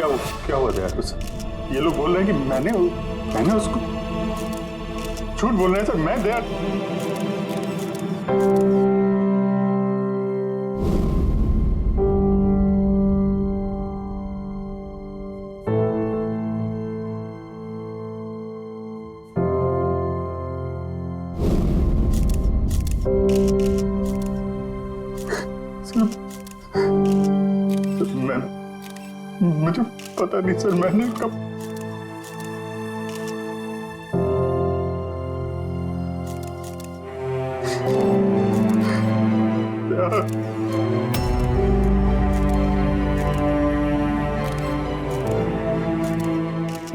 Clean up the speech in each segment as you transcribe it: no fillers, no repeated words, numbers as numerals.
क्या हुआ था उस? ये लोग बोल रहे हैं कि मैंने उसको झूठ बोल रहे हैं सर। मैं दया मुझे पता नहीं सर। मैंने कब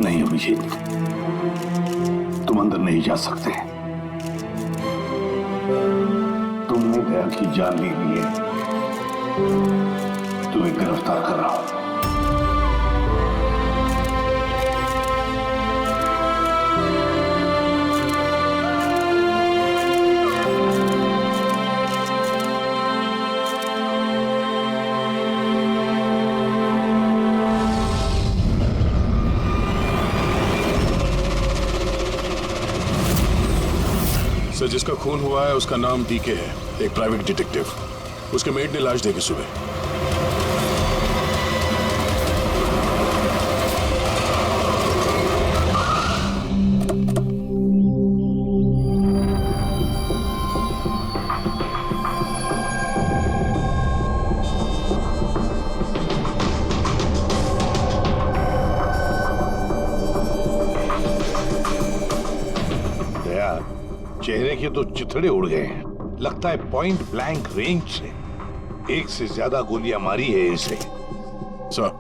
नहीं अभिजीत, तुम अंदर नहीं जा सकते। तुमने दया की जान ले ली है। तुम्हें गिरफ्तार कर रहा हूं। सर, जिसका खून हुआ है उसका नाम डीके है, एक प्राइवेट डिटेक्टिव। उसके मेट ने लाश देखी सुबह। चेहरे के तो चिथड़े उड़ गए हैं। लगता है पॉइंट ब्लैंक रेंज से एक से ज्यादा गोलियां मारी है इसे। सर,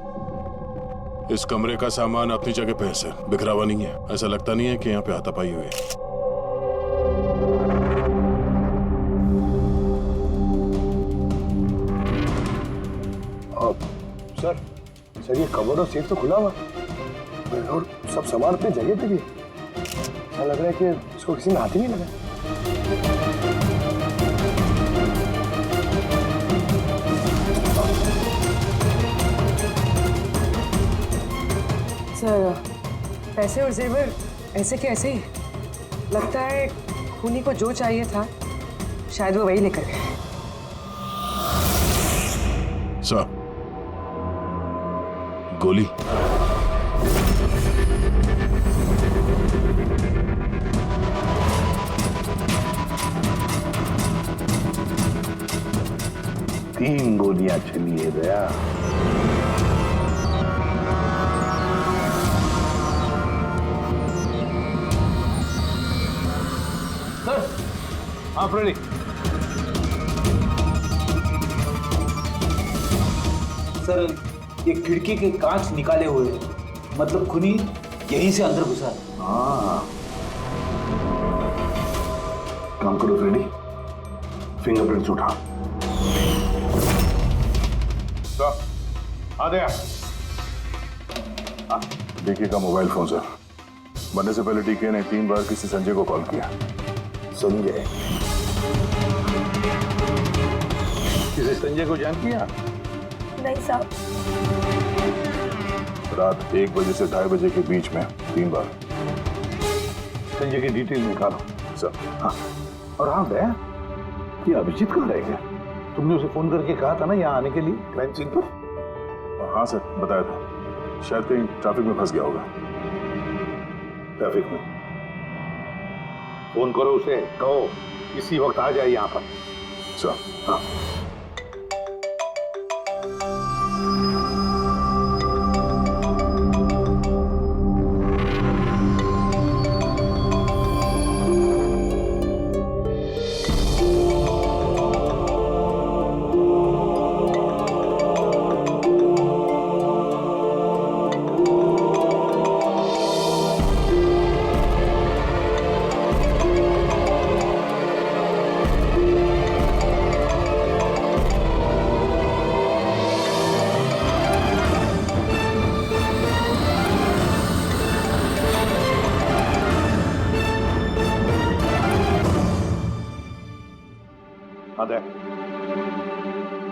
इस कमरे का सामान अपनी जगह पे है सर, बिखरा हुआ नहीं है। ऐसा लगता नहीं है कि यहाँ पे हाथापाई हुई है। सर ये कबर्ड और सेफ तो खुला हुआ और सब सामान अपनी जगह पे भी। ऐसा लग रहा है कि इसको किसी ने हाथ ही नहीं लगा। सर, पैसे और जेवर ऐसे के ऐसे ही। लगता है खूनी को जो चाहिए था शायद वो वही लेकर गए। सर, गोली। तीन गोलियां चली है दया। सर आप रेडी? सर, ये खिड़की के कांच निकाले हुए हैं, मतलब खूनी यहीं से अंदर घुसा है। हाँ, काम करो फ्रेडी, फिंगरप्रिंट्स उठा। आ गया। डीके का मोबाइल फोन सर। बनने से पहले डीके ने 3 बार किसी संजय को कॉल किया। संजय? किसी संजय को जानती हैं? नहीं साहब। रात 1 बजे से 2:30 बजे के बीच में 3 बार। संजय की डिटेल निकालो सर। हाँ, और हाँ दया, ये अभिजीत कहाँ रह गया? तुमने उसे फोन करके कहा था ना यहाँ आने के लिए क्राइम सीन पर? हाँ सर, बताया था। शायद कहीं ट्रैफिक में फंस गया होगा। ट्रैफिक में? फोन करो उसे, कहो इसी वक्त आ जाए यहाँ पर। सर। हाँ।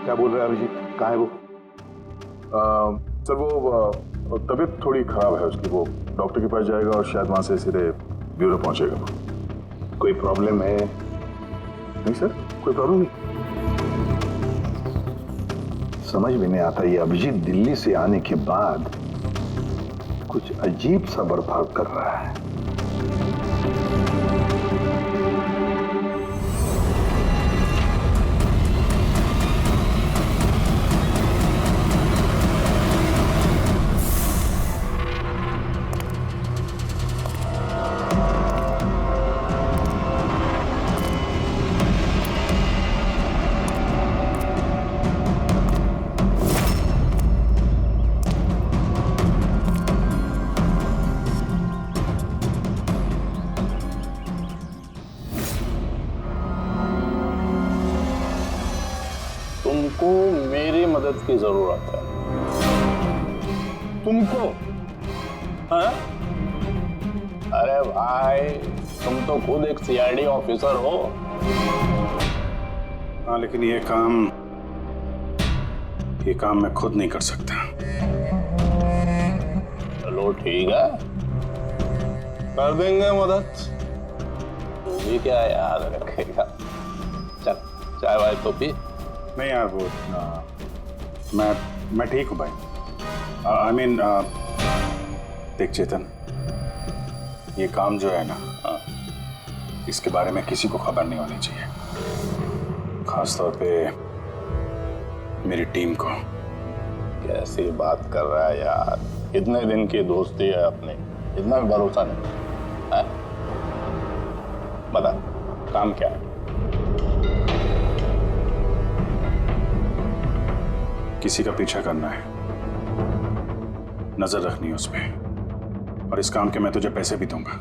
क्या बोल रहा है अभिजीत? कहाँ है वो? सर वो और तबीयत थोड़ी खराब है उसकी, वो डॉक्टर के पास जाएगा और शायद वहां से सीधे ब्यूरो पहुंचेगा। कोई प्रॉब्लम है? नहीं सर, कोई प्रॉब्लम नहीं। समझ में नहीं आता, ये अभिजीत दिल्ली से आने के बाद कुछ अजीब सा बर्ताव कर रहा है। तुमको मेरी मदद की जरूरत है। तुमको? हाँ? अरे भाई, तुम तो खुद एक सीआईडी ऑफिसर हो। हाँ, लेकिन ये काम मैं खुद नहीं कर सकता। चलो ठीक है, कर देंगे मदद। तू भी क्या याद रखेगा। चल चाय वाय तो पी। नहीं यार, वो मैं ठीक हूँ भाई। आई मीन देख चेतन, ये काम जो है ना, इसके बारे में किसी को खबर नहीं होनी चाहिए, खासतौर पे मेरी टीम को। कैसी बात कर रहा है यार, इतने दिन की दोस्ती है अपनी, इतना भी भरोसा नहीं है? बता काम क्या है? किसी का पीछा करना है, नजर रखनी है उस पे, और इस काम के मैं तुझे पैसे भी दूंगा।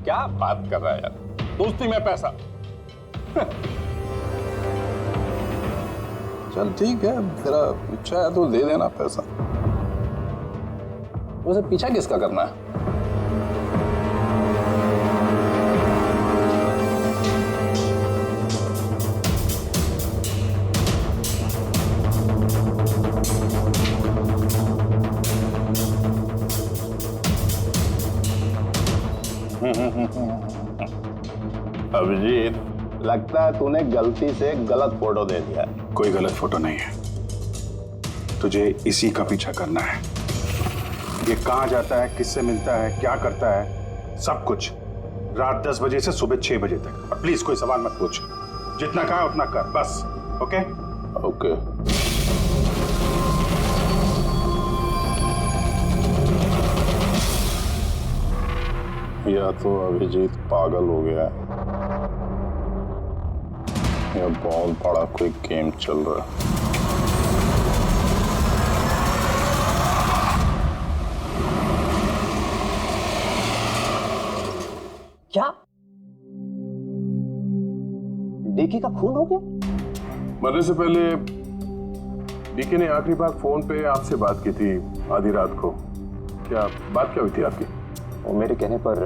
क्या बात कर रहा है यार, दोस्ती में पैसा? चल ठीक है, तेरा इच्छा है तो दे देना पैसा। वैसे पीछा किसका करना है? अभिजीत, लगता है तूने गलती से गलत फोटो दे दिया। कोई गलत फोटो नहीं है, तुझे इसी का पीछा करना है। ये कहाँ जाता है, किससे मिलता है, क्या करता है, सब कुछ रात 10 बजे से सुबह 6 बजे तक। और प्लीज कोई सवाल मत पूछ, जितना कहा उतना कर बस। Okay okay. या तो अभिजीत पागल हो गया है, या बहुत बड़ा कोई गेम चल रहा है। क्या डीके का खून हो गया? मरने से पहले डीके ने आखिरी बार फोन पे आपसे बात की थी आधी रात को। क्या बात क्या हुई थी आपकी? वो मेरे कहने पर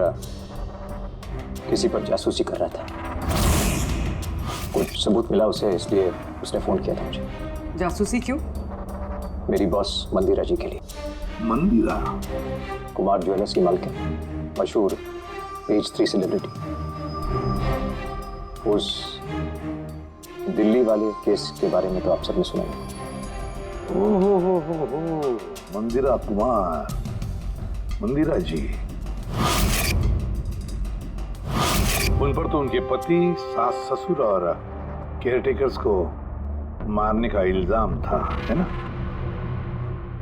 किसी पर जासूसी कर रहा था। कुछ सबूत मिला उसे, इसलिए उसने फोन किया था मुझे। जासूसी क्यों? मेरी बॉस मंदिरा जी के लिए। मंदिरा? कुमार ज्वेलर्स की मालकिन, मशहूर पेज 3 सेलिब्रिटी। उस दिल्ली वाले केस के बारे में तो आप सबने सुना है। ओहो, मंदिरा कुमार, मंदिरा जी। उन पर तो उनके पति, सास ससुर और केयरटेकर्स को मारने का इल्जाम था, है ना?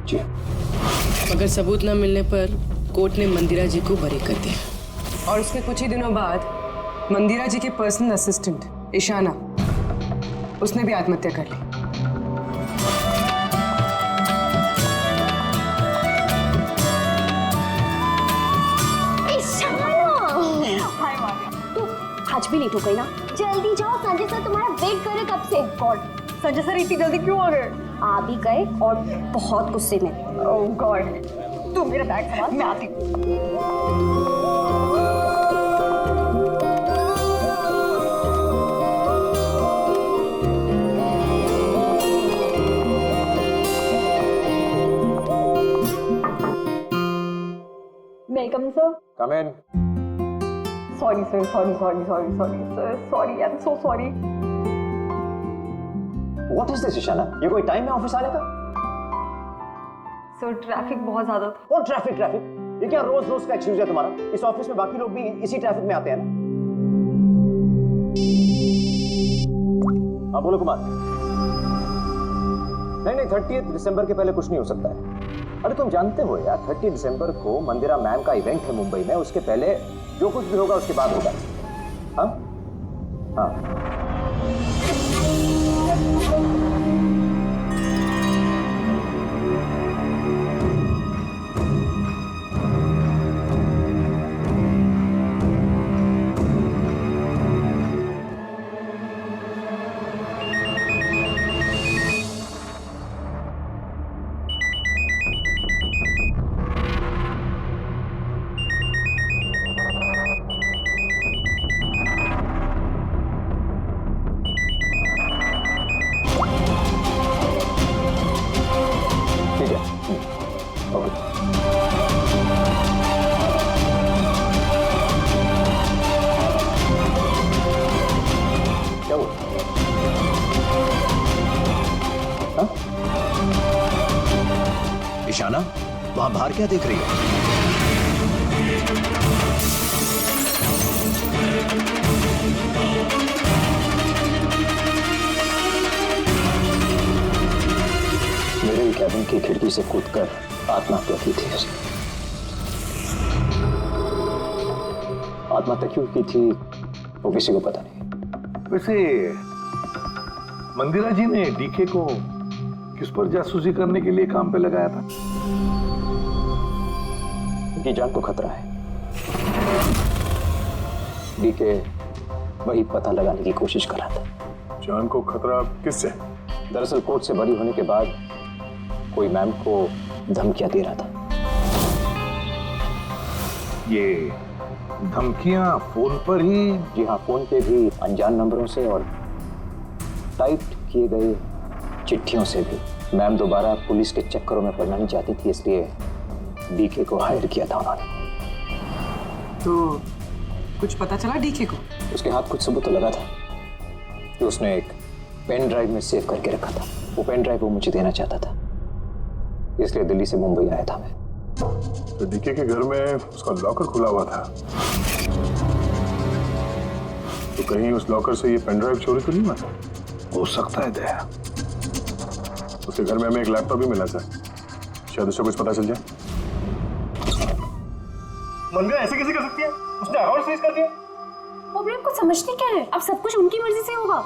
जी। मगर सबूत न मिलने पर कोर्ट ने मंदिरा जी को बरी कर दिया। और उसके कुछ ही दिनों बाद मंदिरा जी के पर्सनल असिस्टेंट ईशाना, उसने भी आत्महत्या कर ली। आज भी लेट हो गई ना? जल्दी जाओ, संजय सर तुम्हारा वेट कर रहे कब से। गॉड, संजय सर इतनी जल्दी क्यों आ गए? आ भी गए और बहुत गुस्से में। ओह गॉड, तू मेरा बैग संभाल, मैं आती हूँ। Come in. Sorry sir, sorry sorry sorry sorry sir, sorry, I am so sorry. What is this Ishana? ये कोई टाइम है ऑफिस आने का? सर ट्रैफिक बहुत ज्यादा था। और ट्रैफिक? ये क्या रोज रोज का एक्सक्यूज है तुम्हारा? इस ऑफिस में बाकी लोग भी इसी ट्रैफिक में आते हैं ना। हाँ बोलो कुमार। नहीं 30 दिसंबर के पहले कुछ नहीं हो सकता है। अरे तुम जानते हो यार, 30 दिसंबर को मंदिरा मैम का इवेंट है मुंबई में। उसके पहले जो कुछ भी होगा उसके बाद होगा। हाँ हाँ ईशाना, वहां बाहर क्या देख रही हो? मेरे कैबिन की खिड़की से कूदकर आत्महत्या की थी उसने। आत्महत्या क्यों की थी वो किसी को पता नहीं। वैसे मंदिरा जी ने डीके को किस पर जासूसी करने के लिए काम पे लगाया था? उनकी जान को खतरा है। डीके वही पता लगाने की कोशिश कर रहा था। जान को खतरा किससे? दरअसल कोर्ट से बरी होने के बाद कोई मैम को धमकियां दे रहा था। ये धमकियां फोन पर ही? जी हाँ, फोन पे भी, अनजान नंबरों से और टाइप किए गए चिट्ठियों से भी। मैम दोबारा पुलिस के चक्करों में पड़ना नहीं चाहती थी, इसलिए डीके को हायर किया था उन्होंने। तो कुछ पता चला डीके को? उसके हाथ कुछ सबूत तो लगा था कि उसने एक पेन ड्राइव में सेव करके रखा था। वो पेन ड्राइव वो मुझे देना चाहता था, इसलिए दिल्ली से मुंबई आया था मैं। तो डीके के घर में उसका लॉकर खुला हुआ था, तो कहीं उस लॉकर से ये पेन ड्राइव चोरी तो नहीं हुआ? हो सकता है दया। उसके घर में हमें एक लैपटॉप भी मिला था, शायद उससे कुछ पता चल जाए। मंदिरा ऐसे कैसे कर सकती है? उसने अकाउंट फ्रीज कर दिया। प्रॉब्लम को समझते क्या है? अब सब कुछ उनकी मर्जी से होगा।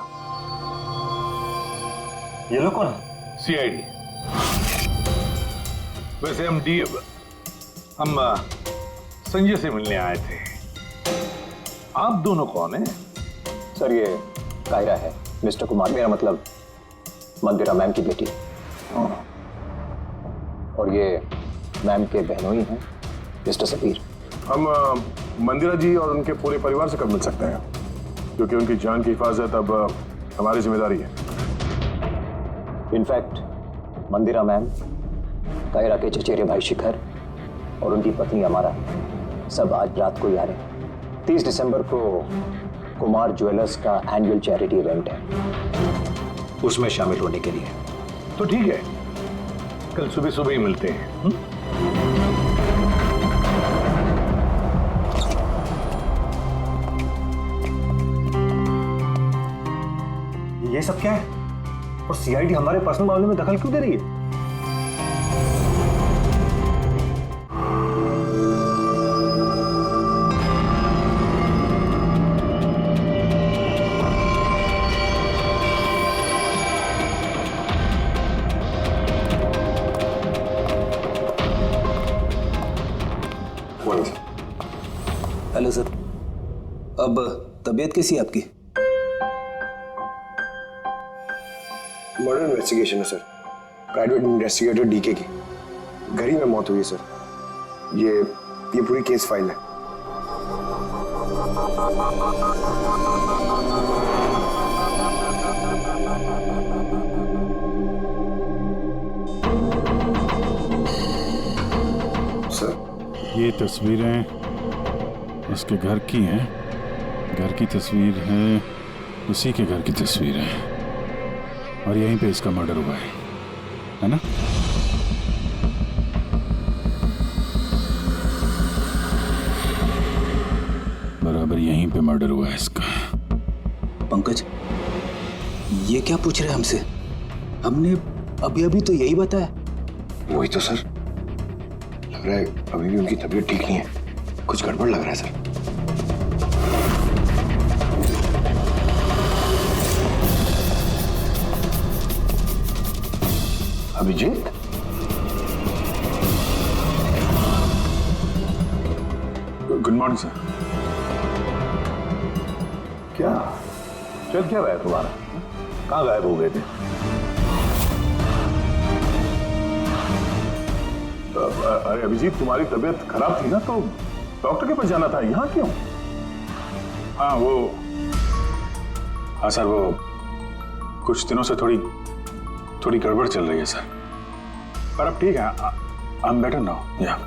ये लोग कौन? सीआईडी। वैसे हम संजय से मिलने आए थे। आप दोनों कौन हैं? सर ये कायरा है, मिस्टर कुमार, मेरा मतलब मंदिरा मैम की बेटी। और ये मैम के बहनोई हैं, मिस्टर सबीर। हम मंदिरा जी और उनके पूरे परिवार से कब मिल सकते हैं? क्योंकि उनकी जान की हिफाजत अब हमारी जिम्मेदारी है। इनफैक्ट मंदिरा मैम, कायरा के चचेरे भाई शिखर और उनकी पत्नी अमारा सब आज रात को ही आ रहे हैं। 30 दिसंबर को कुमार ज्वेलर्स का एनुअल चैरिटी इवेंट है, उसमें शामिल होने के लिए। तो ठीक है, कल सुबह सुबह ही मिलते हैं। ये सब क्या है? और सीआईडी हमारे पर्सनल मामले में दखल क्यों दे रही है? हेलो सर, अब तबीयत कैसी है आपकी? मर्डर इन्वेस्टिगेशन है सर, प्राइवेट इन्वेस्टिगेटर डीके की। घर ही में मौत हुई है सर। ये पूरी केस फाइल है। सर ये तस्वीरें उसके घर की है, घर की तस्वीर है, उसी के घर की तस्वीर है, और यहीं पे इसका मर्डर हुआ है ना? बराबर यहीं पे मर्डर हुआ है इसका। पंकज, ये क्या पूछ रहे हैं हमसे? हमने अभी अभी तो यही बताया। वही तो सर, लग रहा है अभी भी उनकी तबीयत ठीक नहीं है, कुछ गड़बड़ लग रहा है sir. Abhijeet, good morning sir. क्या चल क्या रहा है तुम्हारा? कहाँ गायब हो गए थे? अरे अभिजीत, तुम्हारी तबीयत खराब थी ना, तो डॉक्टर के पास जाना था, यहाँ क्यों? हाँ सर, वो कुछ दिनों से थोड़ी गड़बड़ चल रही है सर, पर अब ठीक है, आई एम बेटर नाउ। या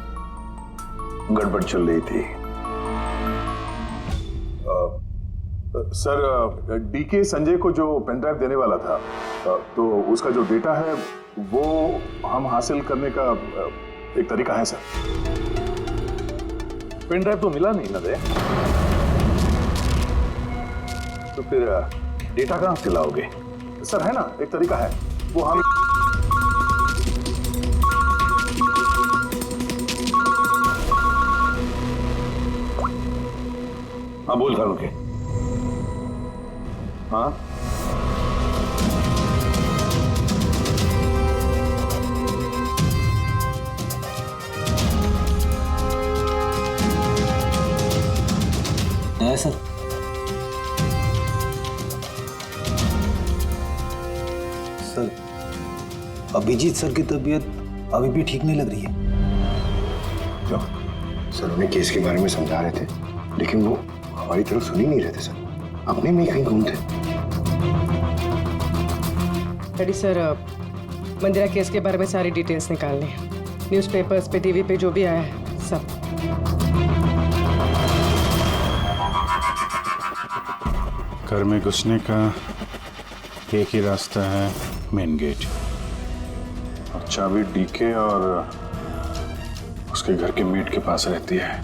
गड़बड़ चल रही थी। सर, डीके संजय को जो पेन ड्राइव देने वाला था, तो उसका जो डेटा है वो हम हासिल करने का एक तरीका है सर। पेन ड्राइव तो मिला नहीं ना दे, तो फिर डेटा कहाँ से लाओगे? सर है ना, एक तरीका है, वो हम हाँ बोल करो के। हाँ है सर। सर, अभिजीत सर की तबीयत अभी भी ठीक नहीं लग रही है। क्यों? सर उन्हें केस के बारे में समझा रहे थे, लेकिन वो हमारी तरफ सुन ही नहीं रहे थे सर, अपने में ही कहीं घूम थे। डैडी सर, मंदिरा केस के बारे में सारी डिटेल्स निकालनी है, न्यूज़पेपर्स पे, टीवी पे जो भी आया है सब। घर में घुसने का एक ही रास्ता है, मेन गेट, और चाबी डीके और उसके घर के मेट के पास रहती है।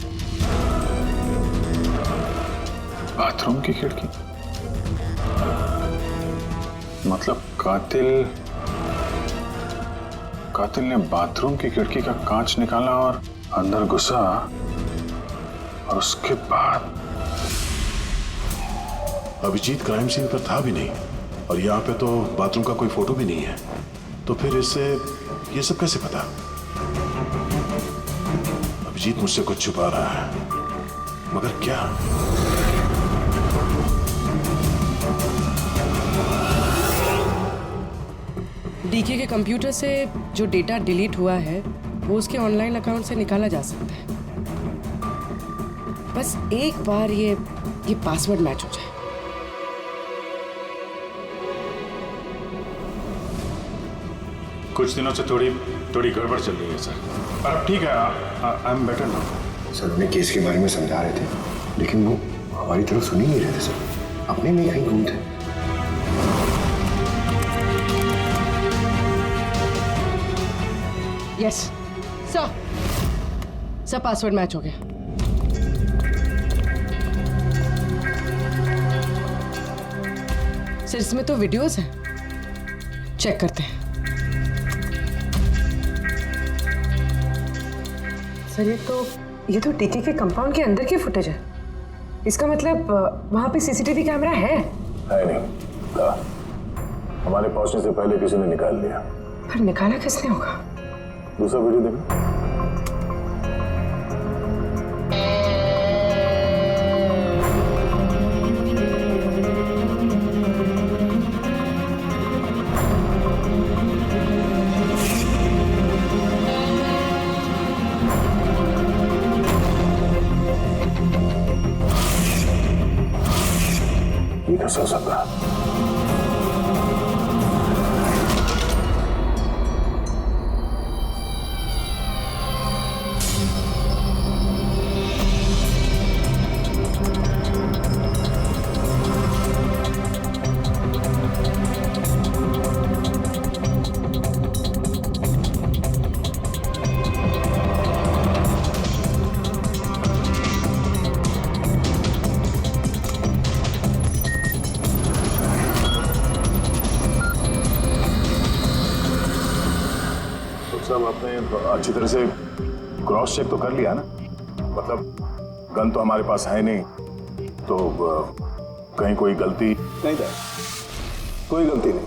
बाथरूम की खिड़की, मतलब कातिल ने बाथरूम की खिड़की का कांच निकाला और अंदर घुसा, और उसके बाद अभिजीत क्राइम सीन पर था भी नहीं, और यहाँ पे तो बाथरूम का कोई फोटो भी नहीं है, तो फिर इससे ये सब कैसे पता? अभिजीत मुझसे कुछ छुपा रहा है, मगर क्या? डीके के कंप्यूटर से जो डेटा डिलीट हुआ है वो उसके ऑनलाइन अकाउंट से निकाला जा सकता है, बस एक बार ये पासवर्ड मैच हो जाए। कुछ दिनों से थोड़ी गड़बड़ चल रही है सर, पर अब ठीक है, I am better now. Sir उन्हें केस के बारे में समझा रहे थे, लेकिन वो हमारी तरफ सुन ही नहीं रहे थे सर, अपने में ही कहीं घूम थे। यस सर, पासवर्ड मैच हो गया। सर इसमें तो वीडियोस हैं, चेक करते हैं। सर ये तो डीके के कंपाउंड के अंदर की फुटेज है, इसका मतलब वहां पे सीसीटीवी कैमरा है नहीं था। हमारे पहुंचने से पहले किसी ने निकाल लिया। पर निकाला किसने होगा? दूसरा वीडियो देखो। ये कैसे हो सकता है? साहब आपने अच्छी तरह से क्रॉस चेक तो कर लिया ना? मतलब गन तो हमारे पास है नहीं, तो कहीं कोई गलती? नहीं था, कोई गलती नहीं।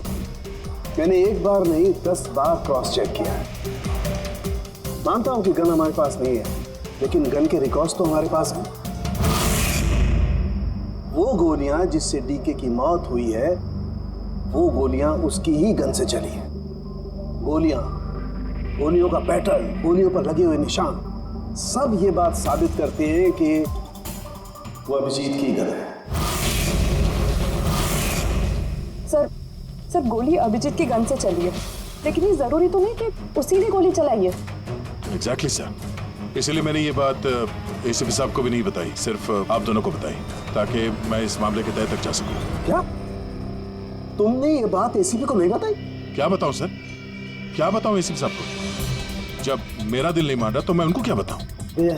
मैंने एक बार नहीं 10 बार क्रॉस चेक किया है। मानता हूं कि गन हमारे पास नहीं है, लेकिन गन के रिकॉर्ड्स तो हमारे पास हैं। वो गोलियां जिससे डीके की मौत हुई है, वो गोलियां उसकी ही गन से चली है। गोलियों का पैटर्न, गोलियों पर लगे हुए निशान, सब ये बात साबित करते हैं कि वो अभिजीत की गन है। सर गोली अभिजीत की गन से चली है, लेकिन ये जरूरी तो नहीं कि उसी ने गोली चलाई है। एग्जैक्टली सर, इसलिए मैंने ये बात एसीपी साहब को भी नहीं बताई, सिर्फ आप दोनों को बताई, ताकि मैं इस मामले के तह तक जा सकूं। क्या तुमने ये बात एसीपी को नहीं बताई? क्या बताऊं सर, क्या बताऊं एसीपी साहब को? जब मेरा दिल नहीं मान रहा तो मैं उनको क्या बताऊं?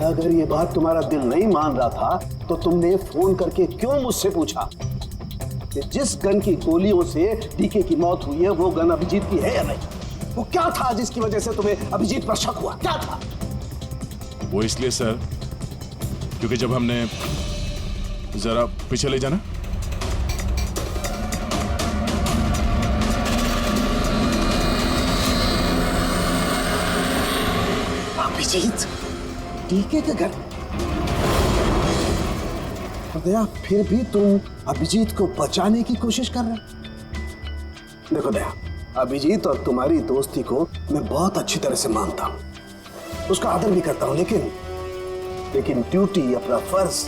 अगर ये बात तुम्हारा दिल नहीं मान रहा था तो तुमने फोन करके क्यों मुझसे पूछा कि जिस गन की गोलियों से डीके की मौत हुई है वो गन अभिजीत की है या नहीं? वो क्या था जिसकी वजह से तुम्हें अभिजीत पर शक हुआ? क्या था वो? इसलिए सर क्योंकि जब हमने, जरा पीछे ले जाना, अभिजीत डीके के घर, दया फिर भी तुम अभिजीत को बचाने की कोशिश कर रहे? देखो दया, अभिजीत और तुम्हारी दोस्ती को मैं बहुत अच्छी तरह से मानता हूं, उसका आदर भी करता हूं, लेकिन ड्यूटी, अपना फर्ज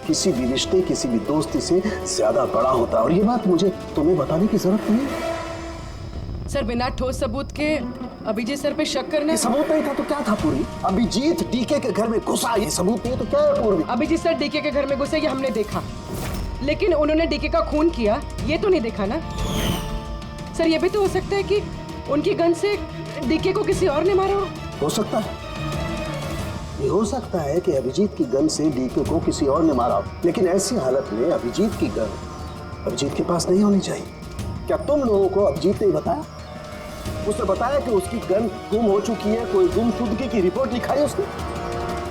किसी भी रिश्ते, किसी भी दोस्ती से ज्यादा बड़ा होता है, और ये बात मुझे तुम्हें बताने की जरूरत नहीं है। सर बिना ठोस सबूत के अभिजीत सर पे शक करना? सबूत नहीं था तो क्या था पूरी? अभिजीत डीके के घर में घुसा, ये सबूत नहीं तो क्या है पूरी? अभिजीत सर डीके के घर में घुसे ये हमने देखा, लेकिन उन्होंने डीके का खून किया ये तो नहीं देखा ना। सर ये भी तो हो सकता है कि उनकी गन से डीके को किसी और ने मारा हो सकता है, ये हो सकता है कि अभिजीत की गन से डीके को किसी और ने मारा, लेकिन ऐसी हालत में अभिजीत की गन अभिजीत के पास नहीं होनी चाहिए। क्या तुम लोगों को अभिजीत ने बताया? उसने बताया कि उसकी गन गुम हो चुकी है, कोई गुमशुदगी की रिपोर्ट लिखाई उसने?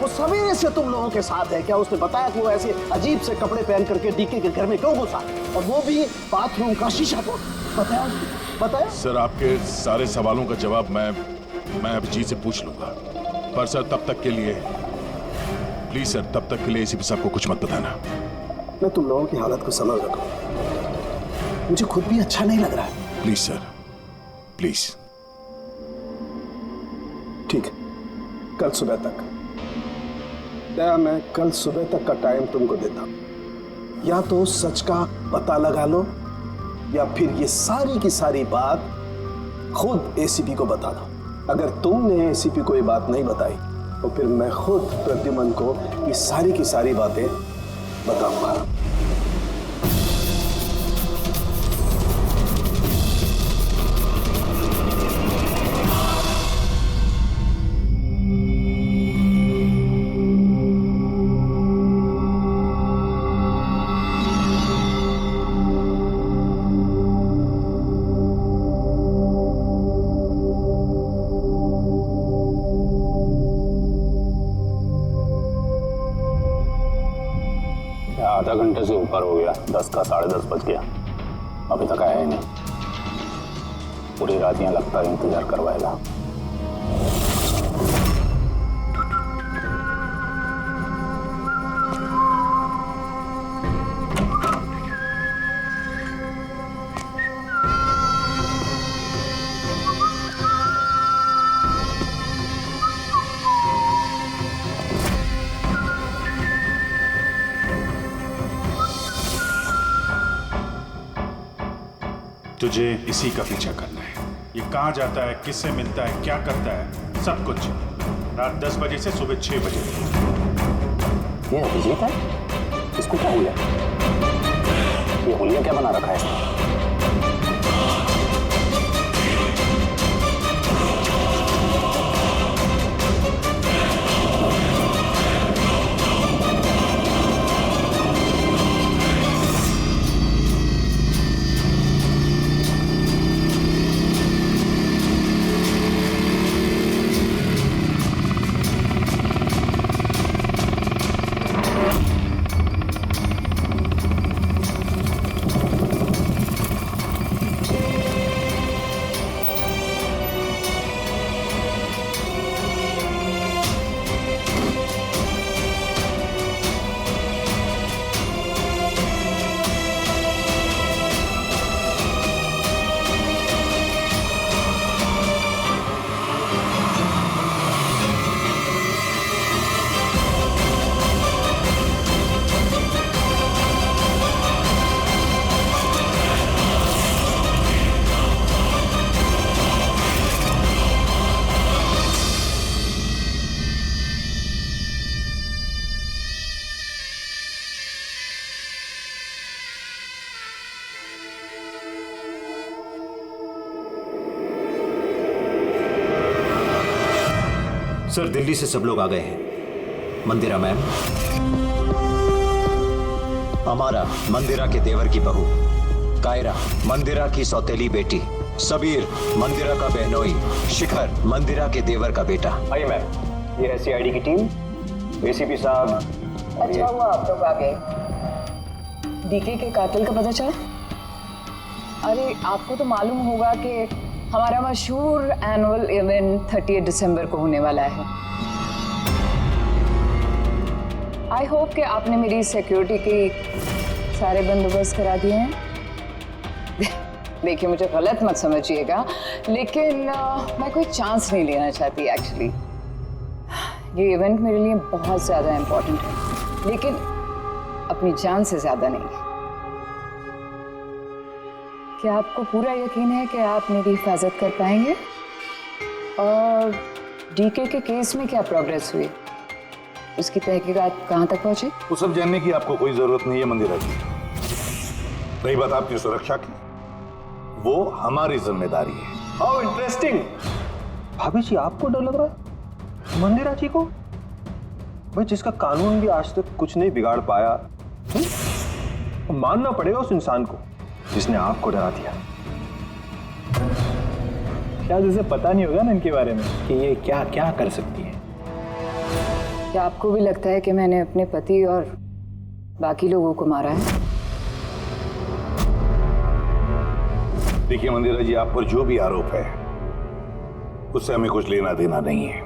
वो सवेरे से तुम लोगों के साथ है, क्या उसने बताया कि वो ऐसे अजीब से कपड़े पहन करके डीके के घर में क्यों घुसा, और वो भी बाथरूम का शीशा तोड़? बताया? सर आपके सारे सवालों का जवाब मैं अभिजीत से पूछ लूंगा, पर सर तब तक के लिए प्लीज सर, तब तक के लिए एसीपी साहब को कुछ मत बताना। मैं तुम लोगों की हालत को समझ रहा हूं, मुझे खुद भी अच्छा नहीं लग रहा है। Please sir, please. ठीक है, कल सुबह तक, दया मैं कल सुबह तक का टाइम तुमको देता हूं। या तो सच का पता लगा लो, या फिर ये सारी की सारी बात खुद एसीपी को बता दो। अगर तुमने एसीपी को ये बात नहीं बताई तो फिर मैं खुद प्रद्युमन को ये सारी की सारी बातें बताऊंगा। आधा घंटे से ऊपर हो गया, 10 का 10:30 बज गया, अभी तक आया ही नहीं। पूरी रात यहाँ लगता है इंतजार करवाएगा। तुझे इसी का पीछा करना है। ये कहाँ जाता है, किससे मिलता है, क्या करता है, सब कुछ रात 10 बजे से सुबह 6 बजे। ये अभिजीत है? इसको क्या हुआ? ये होलिया क्या बना रखा है इसने? सर दिल्ली से सब लोग आ गए हैं। मंदिरा मैम, हमारा मंदिरा के देवर की बहू, कायरा मंदिरा की सौतेली बेटी, सबीर मंदिरा का बहनोई, शिखर मंदिरा के देवर का बेटा। आइए मैम, ये है सीआईडी की टीम। एसीपी साहब, अच्छा हुआ आप लोग आ गए। डीके के कातिल का पता चला? अरे आपको तो मालूम होगा कि हमारा मशहूर एनुअल इवेंट 30 दिसंबर को होने वाला है। आई होप कि आपने मेरी सिक्योरिटी के सारे बंदोबस्त करा दिए हैं। देखिए मुझे गलत मत समझिएगा, लेकिन मैं कोई चांस नहीं लेना चाहती एक्चुअली। ये इवेंट मेरे लिए बहुत ज़्यादा इम्पोर्टेंट है, लेकिन अपनी जान से ज़्यादा नहीं। क्या आपको पूरा यकीन है कि आप मेरी हिफाजत कर पाएंगे? और डीके के केस में क्या प्रोग्रेस हुई? उसकी तहकीकात कहाँ तक पहुंची? वो सब जानने की आपको कोई जरूरत नहीं है मंदिरा जी। रही बात आपकी सुरक्षा की, वो हमारी जिम्मेदारी है। How interesting. भाभी जी आपको डर लग रहा है मंदिरा जी को? भाई जिसका कानून भी आज तक कुछ नहीं बिगाड़ पाया, मानना पड़ेगा उस इंसान को जिसने आपको डरा दिया। शायद उसे पता नहीं होगा ना इनके बारे में कि ये क्या क्या कर सकती है। क्या आपको भी लगता है कि मैंने अपने पति और बाकी लोगों को मारा है? देखिए मंदिरा जी, आप पर जो भी आरोप है उससे हमें कुछ लेना देना नहीं है।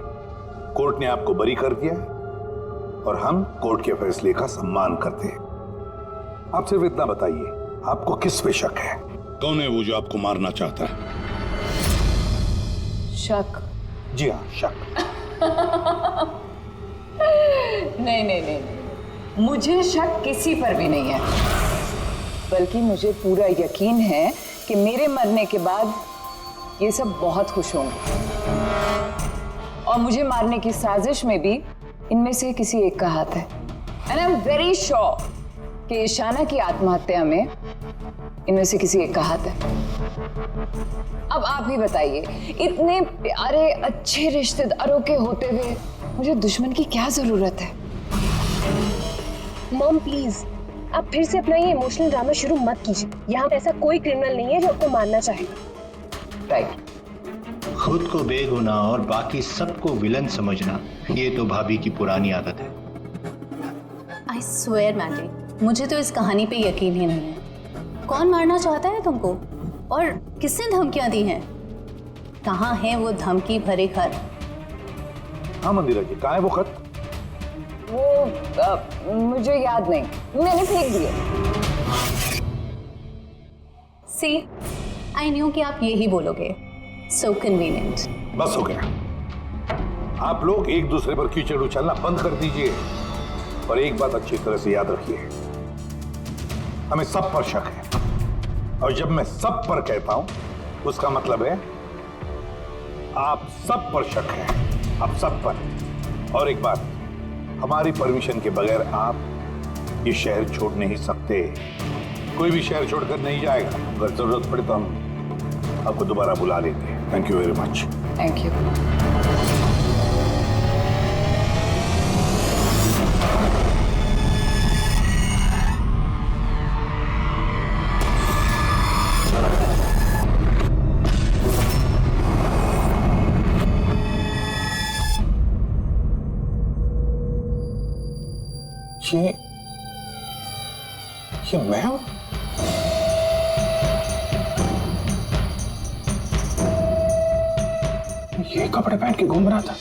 कोर्ट ने आपको बरी कर दिया और हम कोर्ट के फैसले का सम्मान करते हैं। आप सिर्फ इतना बताइए, आपको किस पे शक है? कौन है वो जो आपको मारना चाहता है? शक? जी हाँ, शक। नहीं, मुझे शक किसी पर भी नहीं है, बल्कि मुझे पूरा यकीन है कि मेरे मरने के बाद ये सब बहुत खुश होंगे। और मुझे मारने की साजिश में भी इनमें से किसी एक का हाथ है। And I am very sure कि ईशाना की आत्महत्या में इनमें से किसी एक का हाथ है। अब आप ही बताइए, इतने प्यारे अच्छे रिश्तेदारों के होते हुए मुझे दुश्मन की क्या जरूरत है? मॉम प्लीज, आप फिर से अपना ये इमोशनल ड्रामा शुरू मत कीजिए। यहाँ पे ऐसा कोई क्रिमिनल नहीं है जो आपको मारना चाहेगा। राइट। खुद को बेगुनाह और बाकी सबको विलन समझना, ये तो भाभी की पुरानी आदत है। आई स्वेयर मैंडी, मुझे तो इस कहानी पे यकीन ही नहीं है। कौन मारना चाहता है तुमको और किसने धमकियां दी हैं? कहाँ है वो धमकी भरे खत? हाँ मंदिरा जी, कहाँ है वो खत? वो मुझे याद नहीं, मैंने फेंक दिए। सी, आई न्यू कि आप यही बोलोगे। सो कन्वीनियंट। बस हो गया। आप लोग एक दूसरे पर कीचड़ उछलना बंद कर दीजिए और एक बात अच्छी तरह से याद रखिए, हमें सब पर शक है। और जब मैं सब पर कहता हूं उसका मतलब है आप सब पर शक है, आप सब पर। और एक बात, हमारी परमिशन के बगैर आप ये शहर छोड़ नहीं सकते। कोई भी शहर छोड़कर नहीं जाएगा। अगर जरूरत पड़े तो हम आपको दोबारा बुला लेंगे। Thank you very much. Thank you. ये मैं हूं? ये कपड़े पहन के घूम रहा था।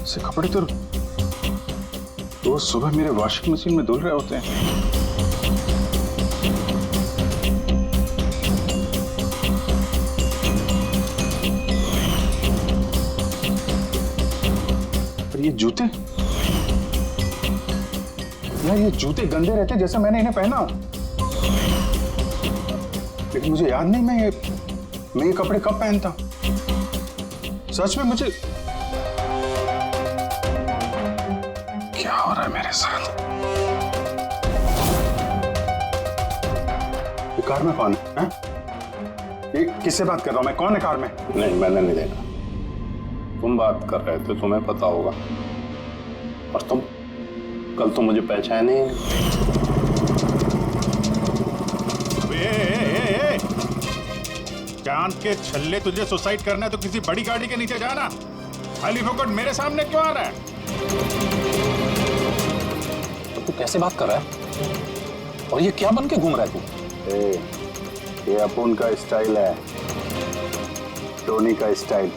ऐसे कपड़े तो रोज सुबह मेरे वॉशिंग मशीन में धुल रहे होते हैं। पर ये जूते, यार ये जूते गंदे रहते जैसे मैंने इन्हें पहना। लेकिन मुझे याद नहीं मैं ये कपड़े कब पहनता। सच में मुझे क्या हो रहा है मेरे साथ? ये कार में कौन है? ये किससे बात कर रहा हूं मैं? कौन है कार में? नहीं, मैंने नहीं देखा। तुम बात कर रहे थे, तुम्हें पता होगा। और तुम कल तो मुझे पहचाने ही नहीं। चांद के छल्ले, तुझे सुसाइड करना है तो किसी बड़ी गाड़ी के नीचे जाना। खाली फोकट मेरे सामने क्यों आ रहा है? तो तू कैसे बात कर रहा है? और ये क्या बन के घूम रहा है तू? ये अपन का स्टाइल है, टोनी का स्टाइल।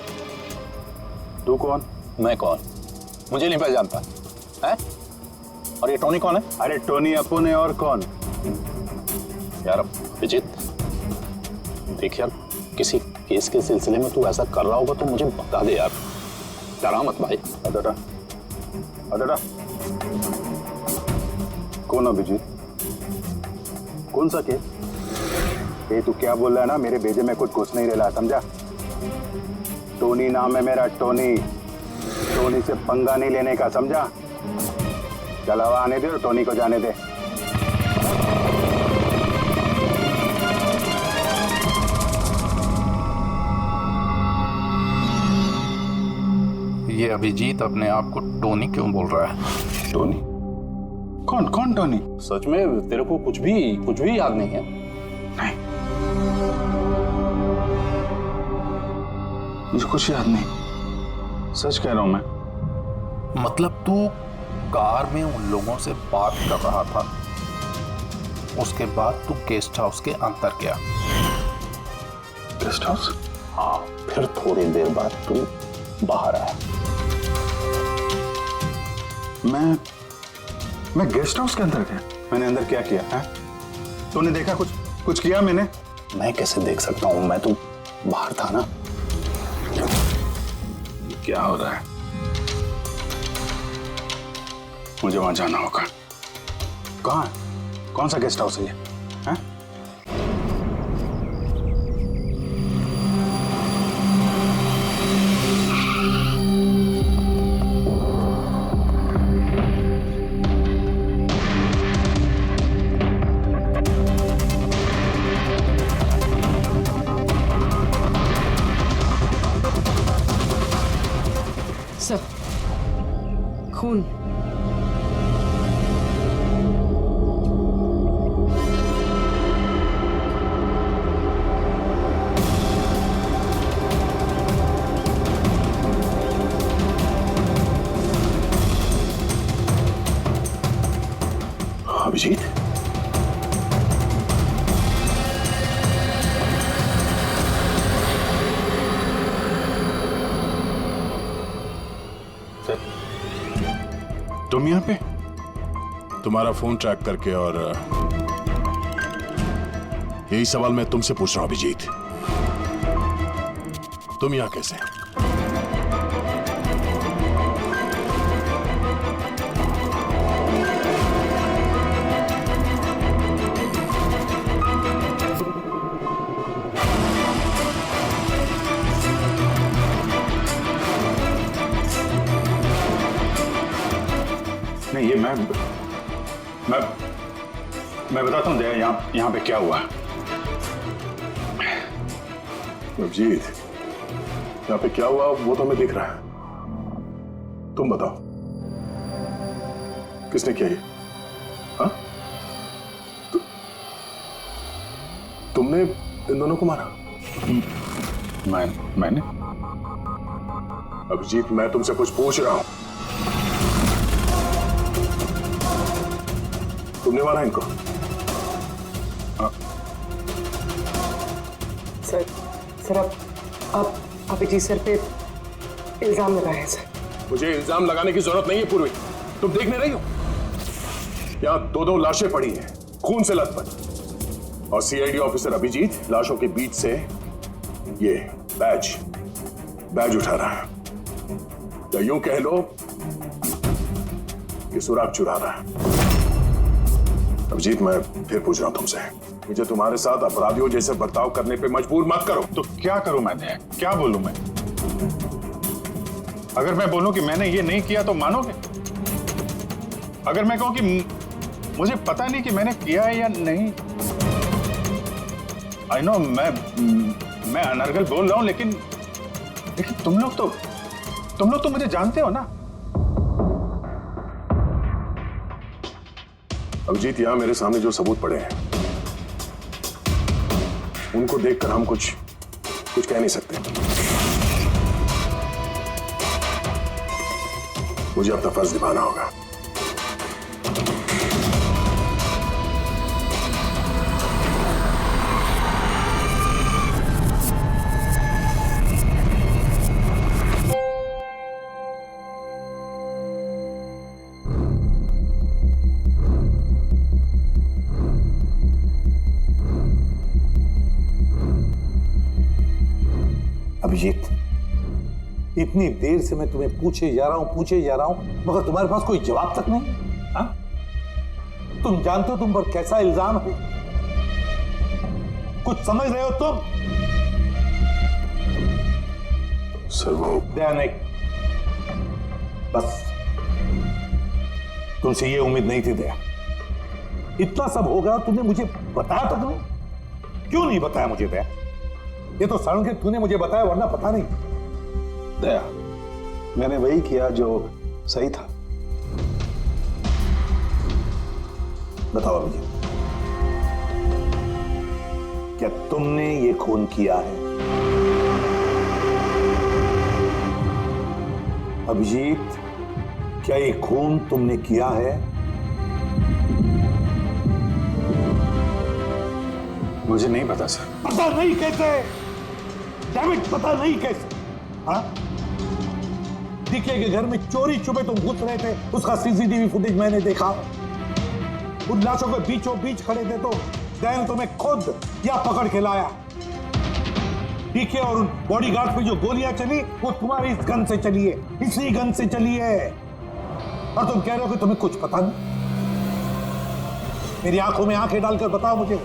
तू कौन? मैं कौन? मुझे नहीं पहचानता है? और ये टोनी कौन है? अरे टोनी अपन है, और कौन? यार अभिजीत, देख यार, किसी केस के सिलसिले में तू ऐसा कर रहा होगा तो मुझे बता दे यार। डरा मत भाई। अदड़ा कौन अभिजीत? कौन सा केस? ये तू क्या बोल रहा है ना, मेरे भेजे में कुछ घुस नहीं रहा, समझा? टोनी नाम है मेरा, टोनी। टोनी से पंगा नहीं लेने का, समझा? चलावा आने दे और टोनी को जाने दे। ये अभिजीत अपने आप को टोनी क्यों बोल रहा है? टोनी? कौन कौन टोनी? सच में तेरे को कुछ भी याद नहीं है? नहीं, मुझे कुछ याद नहीं, सच कह रहा हूं मैं। मतलब तू कार में उन लोगों से बात कर रहा था, उसके बाद तू गेस्ट हाउस के अंदर गया। Guest house? हाँ, फिर थोड़ी देर बाद तू बाहर आया। मैं गेस्ट हाउस के अंदर गया? मैंने अंदर क्या किया है? तूने देखा कुछ किया मैंने? मैं कैसे देख सकता हूँ, मैं तो बाहर था ना। क्या हो रहा है? मुझे वहां जाना होगा। कहाँ? कौन सा गेस्ट हाउस है ये? हैं? सर, खून। अभिजीत, तुम यहाँ पे? तुम्हारा फोन ट्रैक करके, और यही सवाल मैं तुमसे पूछ रहा हूं अभिजीत, तुम यहाँ कैसे? नहीं, ये मैं बताता हूँ दया, यहाँ पे क्या हुआ। अभिजीत, यहाँ पे क्या हुआ वो तो हमें दिख रहा है, तुम बताओ किसने किया ये? हाँ? तुमने इन दोनों को मारा? मैंने? अभिजीत, मैं तुमसे कुछ पूछ रहा हूं। तुमने मारा इनको? सर आप अभिजीत सर पे इल्जाम लगाए हैं सर। मुझे इल्जाम लगाने की जरूरत नहीं है पूर्वी, तुम देख नहीं रही हो? यहाँ दो लाशें पड़ी हैं, खून से लथपथ, और सीआईडी ऑफिसर अभिजीत लाशों के बीच से ये बैज उठा रहा है, या यूं कह लो कि सुराग चुरा रहा है। अभिजीत, मैं फिर पूछ रहा हूं तुमसे, मुझे तुम्हारे साथ अपराधियों जैसे बर्ताव करने पे मजबूर मत करो। तो क्या करूं मैं? क्या बोलूं मैं? अगर मैं बोलूं कि मैंने ये नहीं किया तो मानोगे? अगर मैं कहूं कि मुझे पता नहीं कि मैंने किया है या नहीं, आई नो मैं अनर्गल बोल रहा हूं, लेकिन तुम लोग तो मुझे जानते हो ना। अभिजीत, यहां मेरे सामने जो सबूत पड़े हैं उनको देखकर हम कुछ कह नहीं सकते। मुझे अपना फर्ज निभाना होगा। अभिजीत, इतनी देर से मैं तुम्हें पूछे जा रहा हूं, मगर तुम्हारे पास कोई जवाब तक नहीं। हाँ? तुम जानते हो तुम पर कैसा इल्जाम है? कुछ समझ रहे हो तुम? सर वो दया नहीं, बस तुमसे ये उम्मीद नहीं थी दया। इतना सब होगा तुमने मुझे बताया तक नहीं? क्यों नहीं बताया मुझे दया? ये तो सड़न के तूने मुझे बताया, वरना पता नहीं। दया, मैंने वही किया जो सही था। बताओ अभिजीत, क्या तुमने ये खून किया है? अभिजीत, क्या ये खून तुमने किया है? मुझे नहीं पता सर। पता नहीं कैसे? डैमिट, पता नहीं कैसे? हाँ? डीके के घर में चोरी छुपे तुम घुस रहे थे, उसका सीसीटीवी फुटेज मैंने देखा। उन लाशों के बीचों बीच खड़े थे तो दैन तुम्हें खुद या पकड़ के लाया। डीके और उन बॉडीगार्ड पे जो गोलियां चली वो तुम्हारी इस गन से चली है, इसी गन से चली है। और तुम कह रहे हो कि तुम्हें कुछ पता नहीं? मेरी आंखों में आंखें डालकर बताओ मुझे,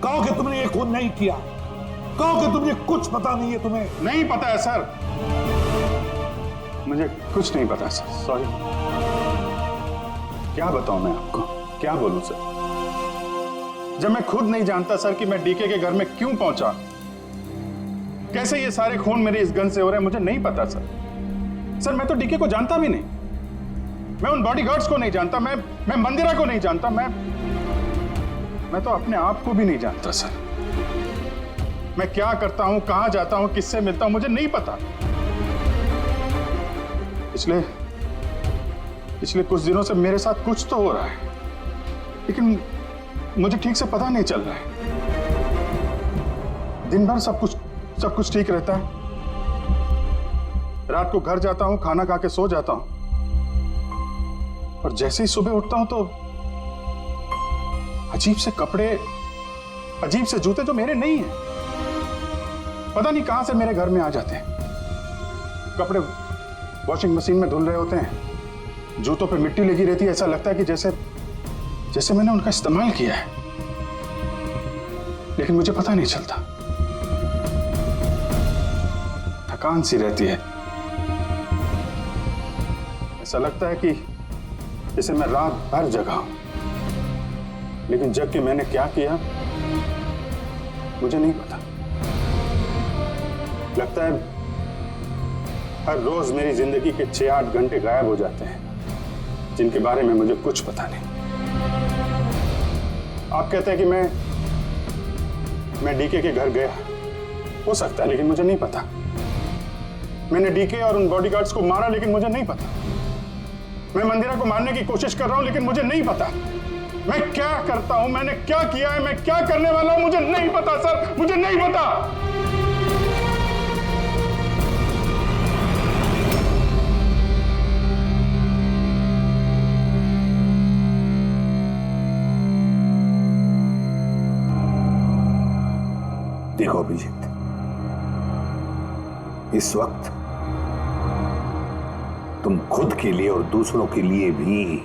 कहो कि तुमने ये खून नहीं किया, कहो कि तुमने कुछ पता नहीं है। तुम्हें नहीं पता है सर, मुझे कुछ नहीं पता सर, सॉरी। क्या बताऊं मैं आपको, क्या बोलूं सर, जब मैं खुद नहीं जानता सर कि मैं डीके के घर में क्यों पहुंचा, कैसे ये सारे खून मेरे इस गन से हो रहे हैं, मुझे नहीं पता सर। सर मैं तो डीके को जानता भी नहीं, मैं उन बॉडीगार्ड्स को नहीं जानता, मैं मंदिरा को नहीं जानता, मैं तो अपने आप को भी नहीं जानता सर। मैं क्या करता हूं, कहां जाता हूं, किससे मिलता हूं, मुझे नहीं पता। पिछले कुछ दिनों से मेरे साथ कुछ तो हो रहा है, लेकिन मुझे ठीक से पता नहीं चल रहा है। दिन भर सब कुछ ठीक रहता है, रात को घर जाता हूं, खाना खा के सो जाता हूं, और जैसे ही सुबह उठता हूं तो अजीब से कपड़े, अजीब से जूते जो मेरे नहीं हैं, पता नहीं कहां से मेरे घर में आ जाते हैं। कपड़े वॉशिंग मशीन में धुल रहे होते हैं, जूतों पे मिट्टी लगी रहती है, ऐसा लगता है कि जैसे मैंने उनका इस्तेमाल किया है, लेकिन मुझे पता नहीं चलता। थकान सी रहती है, ऐसा लगता है कि जैसे मैं रात भर जगा हूं, लेकिन जग के मैंने क्या किया मुझे नहीं पता। लगता है हर रोज मेरी जिंदगी के 6-8 घंटे गायब हो जाते हैं, जिनके बारे में मुझे कुछ पता नहीं। आप कहते हैं कि मैं डीके के घर गया, हो सकता है, लेकिन मुझे नहीं पता। मैंने डीके और उन बॉडीगार्ड्स को मारा, लेकिन मुझे नहीं पता। मैं मंदिरा को मारने की कोशिश कर रहा हूं, लेकिन मुझे नहीं पता। मैं क्या करता हूं, मैंने क्या किया है, मैं क्या करने वाला हूं, मुझे नहीं पता सर, मुझे नहीं पता। देखो अभिजीत, इस वक्त तुम खुद के लिए और दूसरों के लिए भी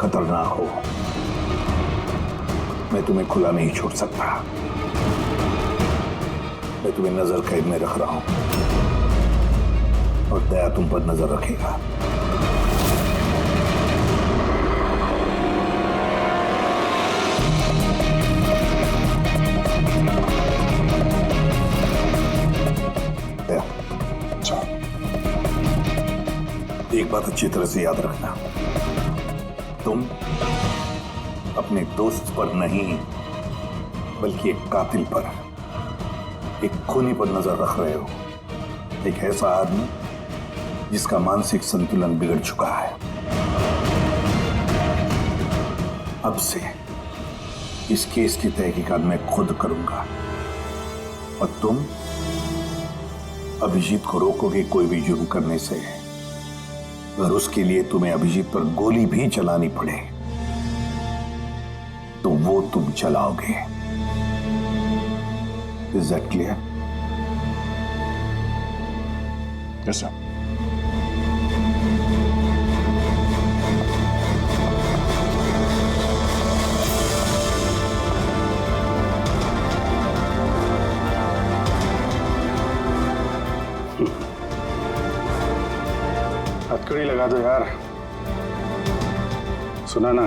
खतरनाक हो। मैं तुम्हें खुला नहीं छोड़ सकता, मैं तुम्हें नजर कैद में रख रहा हूं, और दया तुम पर नजर रखेगा। बात अच्छी तरह से याद रखना, तुम अपने दोस्त पर नहीं बल्कि एक कातिल पर, एक खूनी पर नजर रख रहे हो। एक ऐसा आदमी जिसका मानसिक संतुलन बिगड़ चुका है। अब से इस केस की तहकीकात मैं खुद करूंगा और तुम अभिजीत को रोकोगे कोई भी जुर्म करने से। अगर उसके लिए तुम्हें अभिजीत पर गोली भी चलानी पड़े तो वो तुम चलाओगे। Is that clear? Yes sir. हथकड़ी लगा दो यार। सुना ना,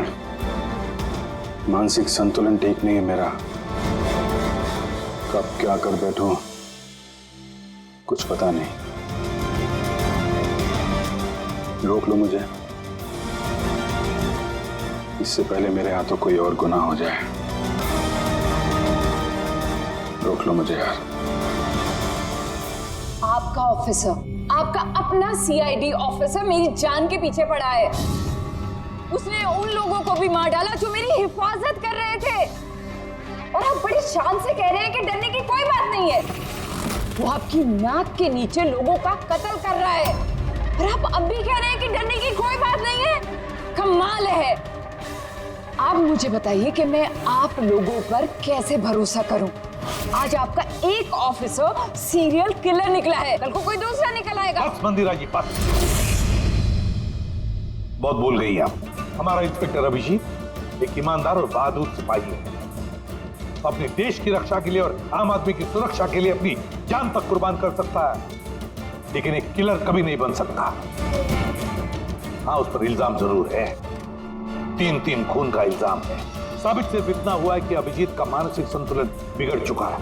मानसिक संतुलन ठीक नहीं है मेरा। कब क्या कर बैठूं कुछ पता नहीं। रोक लो मुझे, इससे पहले मेरे हाथों कोई और गुनाह हो जाए। रोक लो मुझे यार। आपका ऑफिसर, आपका अपना सीआईडी ऑफिसर मेरी जान के पीछे पड़ा है। उसने उन लोगों को भी मार डाला जो मेरी हिफाजत कर रहे थे, और आप बड़ी शान से कह रहे हैं कि डरने की कोई बात नहीं है। वो आपकी नाक के नीचे लोगों का कत्ल कर रहा है और आप अब भी कह रहे हैं कि डरने की कोई बात नहीं है। कमाल है। आप मुझे बताइए कि मैं आप लोगों पर कैसे भरोसा करूं। आज आपका एक ऑफिसर सीरियल किलर निकला है, कल को कोई दूसरा निकल आएगा। बस मंदिरा जी, बस। बहुत बोल गई आप। हमारा इंस्पेक्टर अभिजीत एक ईमानदार और बहादुर सिपाही है। अपने देश की रक्षा के लिए और आम आदमी की सुरक्षा के लिए अपनी जान तक कुर्बान कर सकता है, लेकिन एक किलर कभी नहीं बन सकता। हाँ, उस पर इल्जाम जरूर है। 3 खून का इल्जाम है। साबित सिर्फ इतना हुआ है कि अभिजीत का मानसिक संतुलन बिगड़ चुका है।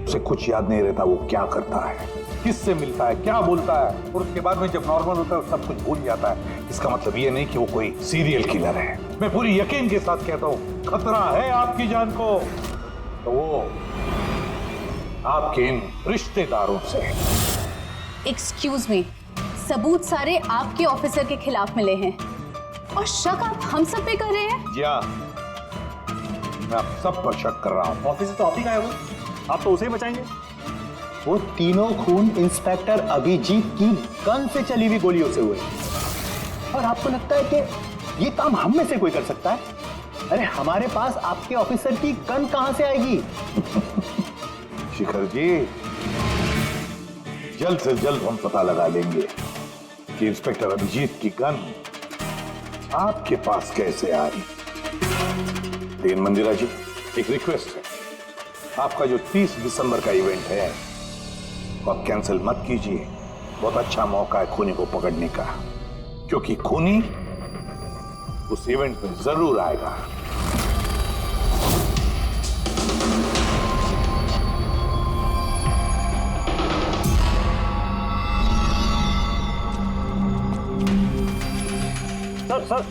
उसे कुछ याद नहीं रहता वो क्या करता है, किससे मिलता है, क्या बोलता है, और उसके बाद में जब नॉर्मल होता है सब कुछ भूल जाता है। इसका मतलब ये नहीं कि वो कोई सीरियल किलर है। मैं पूरी यकीन के साथ कहता हूँ, खतरा है आपकी जान को तो वो आपके इन रिश्तेदारों से। एक्सक्यूज मी, सबूत सारे आपके ऑफिसर के खिलाफ मिले हैं और शक आप हम सब पे कर रहे हैं। जी हाँ, मैं आप सब पर शक कर रहा हूँ। ऑफिसर तो आप ही का है, वो आप तो उसे ही बचाएंगे। वो तीनों खून इंस्पेक्टर अभिजीत की गन से चली हुई गोलियों से हुए, और आपको लगता है कि ये काम हम में से कोई कर सकता है? अरे हमारे पास आपके ऑफिसर की गन कहां से आएगी? शिखर जी, जल्द से जल्द हम पता लगा लेंगे कि इंस्पेक्टर अभिजीत की गन आपके पास कैसे आई। लेकिन मंदिरा जी, एक रिक्वेस्ट है, आपका जो 30 दिसंबर का इवेंट है वो आप कैंसिल मत कीजिए। बहुत अच्छा मौका है खूनी को पकड़ने का, क्योंकि खूनी उस इवेंट में जरूर आएगा। सर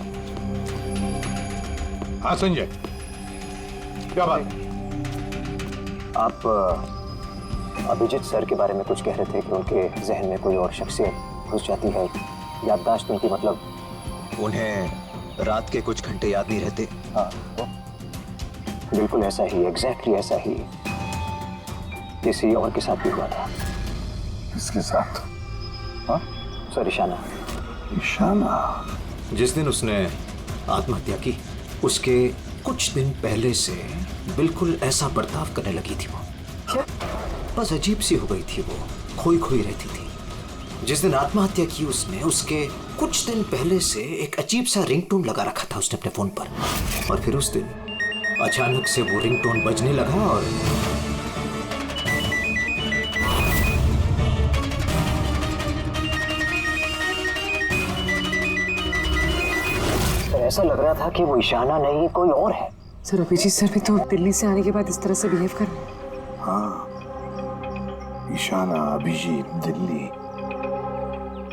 हाँ संजय, क्या बात? आप अभिजीत सर के बारे में कुछ कह रहे थे कि उनके जहन में कोई और शख्सियत घुस जाती है, याददाश्त उनकी, मतलब उन्हें रात के कुछ घंटे याद नहीं रहते। हाँ, बिल्कुल ऐसा ही, एग्जैक्टली ऐसा ही किसी और के साथ भी हुआ था। किसके साथ? हाँ सर, ईशाना। ईशाना? जिस दिन उसने आत्महत्या की उसके कुछ दिन पहले से बिल्कुल ऐसा बर्ताव करने लगी थी वो। क्या? बस अजीब सी हो गई थी वो, खोई खोई रहती थी। जिस दिन आत्महत्या की उसने, उसके कुछ दिन पहले से एक अजीब सा रिंगटोन लगा रखा था उसने अपने फोन पर, और फिर उस दिन अचानक से वो रिंगटोन बजने लगा और ऐसा लग रहा था कि वो ईशाना नहीं कोई और है। सर, अभिजीत सर भी तो दिल्ली से आने के बाद इस तरह से बिहेव कर रहे हैं। हाँ, ईशाना, अभिजीत, दिल्ली,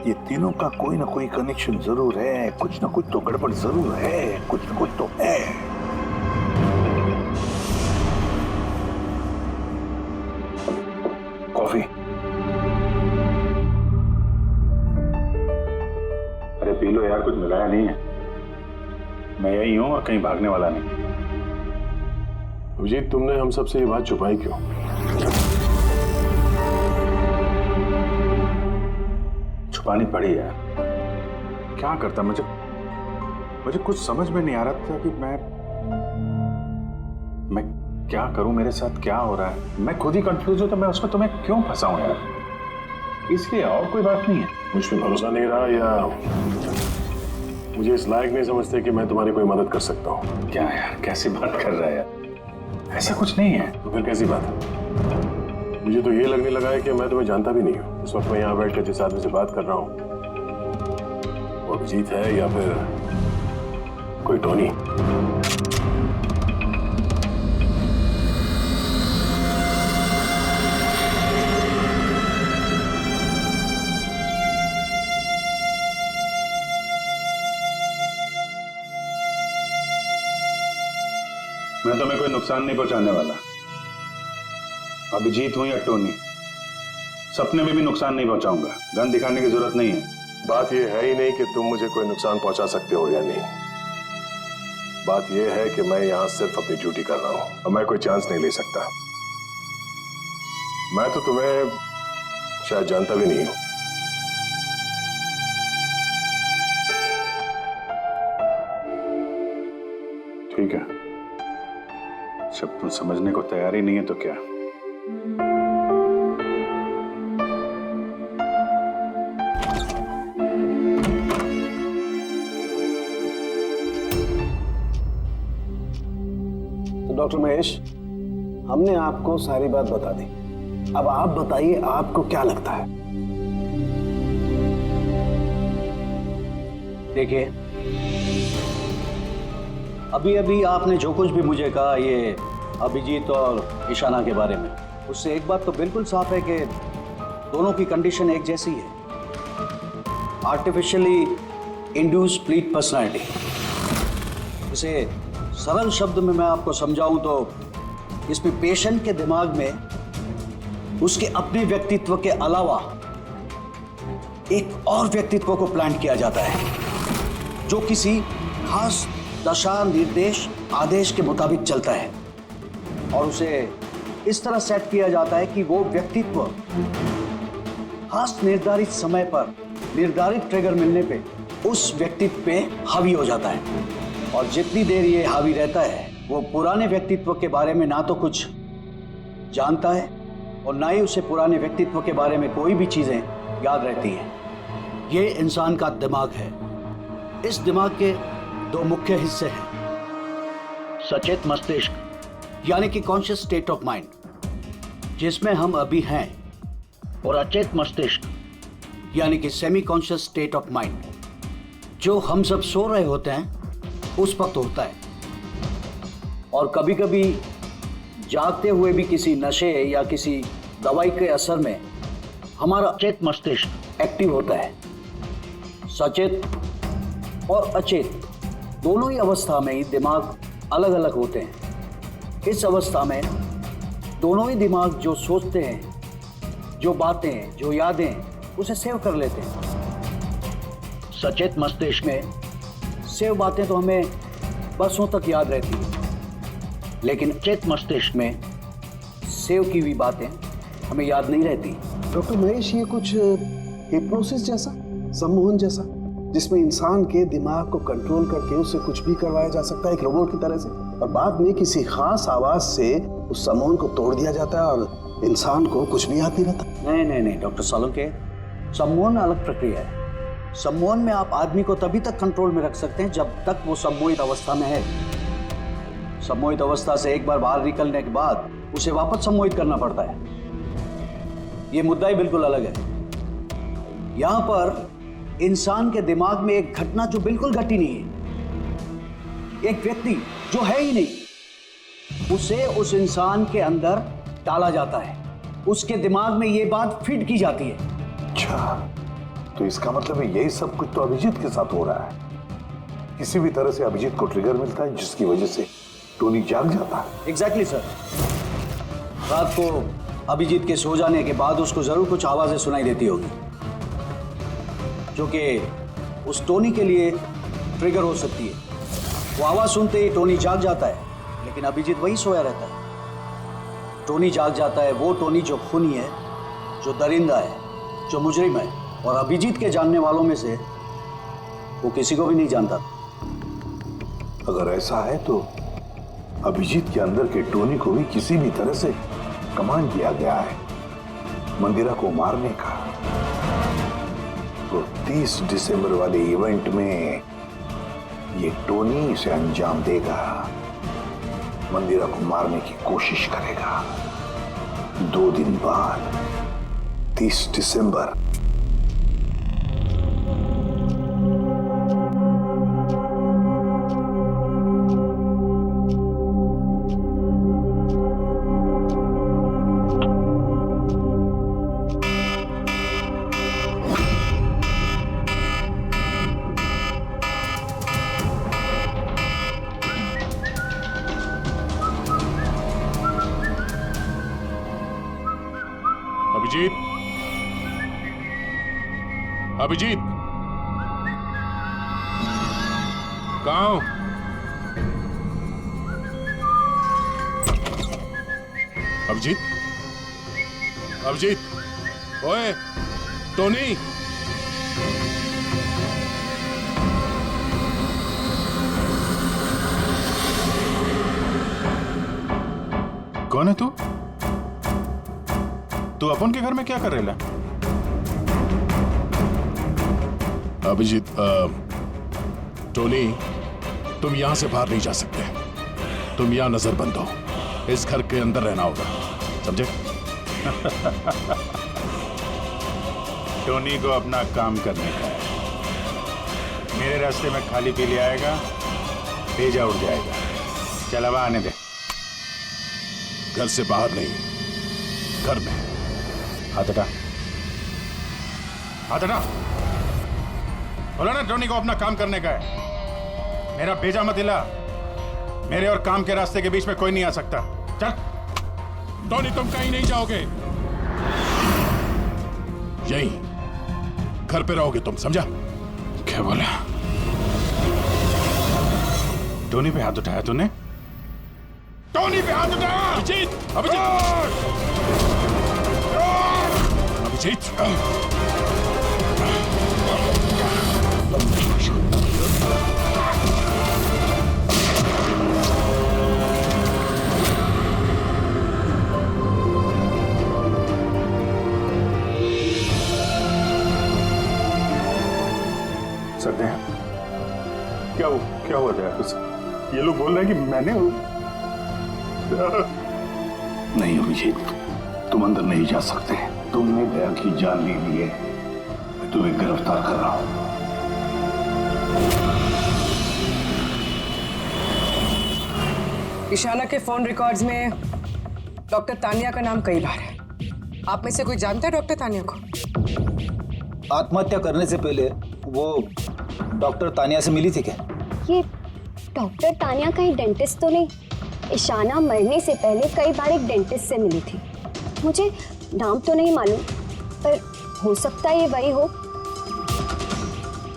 ये तीनों का कोई ना कोई कनेक्शन जरूर है, कुछ ना कुछ तो गड़बड़ जरूर है, कुछ ना कुछ तो है। कॉफी। अरे पी लो यार, कुछ मिलाया नहीं है। मैं यही हूं और कहीं भागने वाला नहीं। अभिजीत, तुमने हम सबसे ये बात छुपाई क्यों? छुपानी पड़ी यार। क्या करता, मुझे कुछ समझ में नहीं आ रहा था कि मैं क्या करूं, मेरे साथ क्या हो रहा है। मैं खुद ही कंफ्यूज हूं, तो मैं उसमें तुम्हें क्यों फंसाऊं यार। इसलिए और कोई बात नहीं है। मुझ पे भरोसा नहीं रहा या मुझे इस लायक नहीं समझते कि मैं तुम्हारी कोई मदद कर सकता हूँ? क्या यार, कैसी बात कर रहा है यार, ऐसा कुछ नहीं है। तो फिर कैसी बात है? मुझे तो ये लगने लगा है कि मैं तुम्हें जानता भी नहीं हूँ। इस वक्त मैं यहाँ बैठ कर जिस आदमी से बात कर रहा हूँ वो अभिजीत है या फिर कोई टोनी। मैं तुम्हें कोई नुकसान नहीं पहुंचाने वाला। अभिजीत हूं या टोनी, सपने में भी नुकसान नहीं पहुंचाऊंगा। गन दिखाने की जरूरत नहीं है। बात यह है ही नहीं कि तुम मुझे कोई नुकसान पहुंचा सकते हो या नहीं। बात यह है कि मैं यहां सिर्फ अपनी ड्यूटी कर रहा हूं और मैं कोई चांस नहीं ले सकता। मैं तो तुम्हें शायद जानता भी नहीं हूं। ठीक है, जब तुम समझने को तैयार ही नहीं है तो क्या। तो डॉक्टर महेश, हमने आपको सारी बात बता दी। अब आप बताइए, आपको क्या लगता है? देखिए, अभी अभी आपने जो कुछ भी मुझे कहा ये अभिजीत और ईशाना के बारे में, उससे एक बात तो बिल्कुल साफ है कि दोनों की कंडीशन एक जैसी है। Artificially induce split personality. इसे सरल शब्द में मैं आपको समझाऊं तो इसमें पेशेंट के दिमाग में उसके अपने व्यक्तित्व के अलावा एक और व्यक्तित्व को प्लांट किया जाता है जो किसी खास दशा, निर्देश, आदेश के मुताबिक चलता है और उसे इस तरह सेट किया जाता है कि वो व्यक्तित्व खास निर्धारित समय पर निर्धारित ट्रिगर मिलने पे उस व्यक्तित्व पे हावी हो जाता है। और जितनी देर ये हावी रहता है वो पुराने व्यक्तित्व के बारे में ना तो कुछ जानता है और ना ही उसे पुराने व्यक्तित्व के बारे में कोई भी चीजें याद रहती हैं। ये इंसान का दिमाग है। इस दिमाग के दो मुख्य हिस्से हैं, सचेत मस्तिष्क यानी कि कॉन्शियस स्टेट ऑफ माइंड, जिसमें हम अभी हैं, और अचेत मस्तिष्क यानी कि semi conscious state of mind, जो हम सब सो रहे होते हैं उस वक्त होता है। और कभी कभी जागते हुए भी किसी नशे या किसी दवाई के असर में हमारा अचेत मस्तिष्क एक्टिव होता है। सचेत और अचेत दोनों ही अवस्था में ही दिमाग अलग अलग होते हैं। इस अवस्था में दोनों ही दिमाग जो सोचते हैं, जो बातें, जो यादें, उसे सेव कर लेते हैं। सचेत मस्तिष्क में सेव बातें तो हमें बरसों तक याद रहती हैं, लेकिन अचेत मस्तिष्क में सेव की हुई बातें हमें याद नहीं रहती। डॉक्टर महेश, ये कुछ हिप्नोसिस जैसा, सम्मोहन जैसा, जिसमें इंसान के दिमाग को कंट्रोल करके उसे कुछ भी करवाया जा सकता है एक रोबोट की तरह से, और बाद में किसी खास आवाज से उस सम्मोहन को तोड़ दिया जाता है और इंसान को कुछ भी याद नहीं रहता। नहीं डॉक्टर सोलंकी, सम्मोहन अलग प्रक्रिया है। सम्मोहन में आप आदमी को तभी तक कंट्रोल में रख सकते हैं जब तक वो सम्मोहित अवस्था में है। सम्मोहित अवस्था से एक बार बाहर निकलने के बाद उसे वापस सम्मोहित करना पड़ता है। ये मुद्दा ही बिल्कुल अलग है। यहां पर इंसान के दिमाग में एक घटना जो बिल्कुल घटी नहीं है, एक व्यक्ति जो है ही नहीं, उसे उस इंसान के अंदर डाला जाता है। उसके दिमाग में ये बात फिट की जाती है। अच्छा, तो इसका मतलब है यही सब कुछ तो अभिजीत के साथ हो रहा है। किसी भी तरह से अभिजीत को ट्रिगर मिलता है जिसकी वजह से टोनी जाग जाता है। Exactly sir. रात को अभिजीत के सो जाने के बाद उसको जरूर कुछ आवाजें सुनाई देती होगी जो कि उस टोनी के लिए ट्रिगर हो सकती है। वो आवाज सुनते ही टोनी जाग जाता है, लेकिन अभिजीत वही सोया रहता है। टोनी जाग जाता है वो टोनी जो खूनी है, जो दरिंदा है, जो मुजरिम है, और अभिजीत के जानने वालों में से वो किसी को भी नहीं जानता। अगर ऐसा है तो अभिजीत के अंदर के टोनी को भी किसी भी तरह से कमांड दिया गया है मंदिरा को मारने का। तो 30 दिसंबर वाले इवेंट में ये टोनी इसे अंजाम देगा, मंदिरा को मारने की कोशिश करेगा। 2 दिन बाद 30 दिसंबर। अभिजीत, अभिजीत, कहाँ हो? अभिजीत, अभिजीत, ओए, टोनी। कौन है तू? तू अपन के घर में क्या कर रहे ला? अभिजीत, टोनी, तुम यहां से बाहर नहीं जा सकते। तुम यहां नजरबंद हो। इस घर के अंदर रहना होगा, समझे? टोनी को अपना काम करने का है। मेरे रास्ते में खाली पीली आएगा, भेजा उड़ जाएगा। चल अब आने दे। घर से बाहर नहीं, घर में। हाथ हटा, हाथ हटा। बोला ना टोनी को अपना काम करने का है। मेरा भेजा मत हिला। मेरे और काम के रास्ते के बीच में कोई नहीं आ सकता। चल। टोनी, तुम कहीं नहीं जाओगे। यहीं घर पे रहोगे तुम, समझा? क्या बोला? टोनी पे हाथ उठाया तूने? टोनी पे हाथ उठाया? अभिजीत, अभिजीत, अभिजीत। सकते हैं? क्या हुआ था? ये लोग बोल रहे हैं कि मैंने नहीं अभिजीत, तुम अंदर नहीं जा सकते। तुमने दया की जान ले ली है। मैं तुम्हें गिरफ्तार कर रहा हूं। ईशाना के फोन रिकॉर्ड्स में डॉक्टर तानिया का नाम कई बार है। आप में से कोई जानता है डॉक्टर तानिया को? आत्महत्या करने से पहले वो डॉक्टर तानिया से मिली थी क्या? ये डॉक्टर तानिया कहीं डेंटिस्ट तो नहीं? ईशाना मरने से पहले कई बार एक डेंटिस्ट से मिली थी। मुझे नाम तो नहीं मालूम, पर हो सकता है ये वही हो।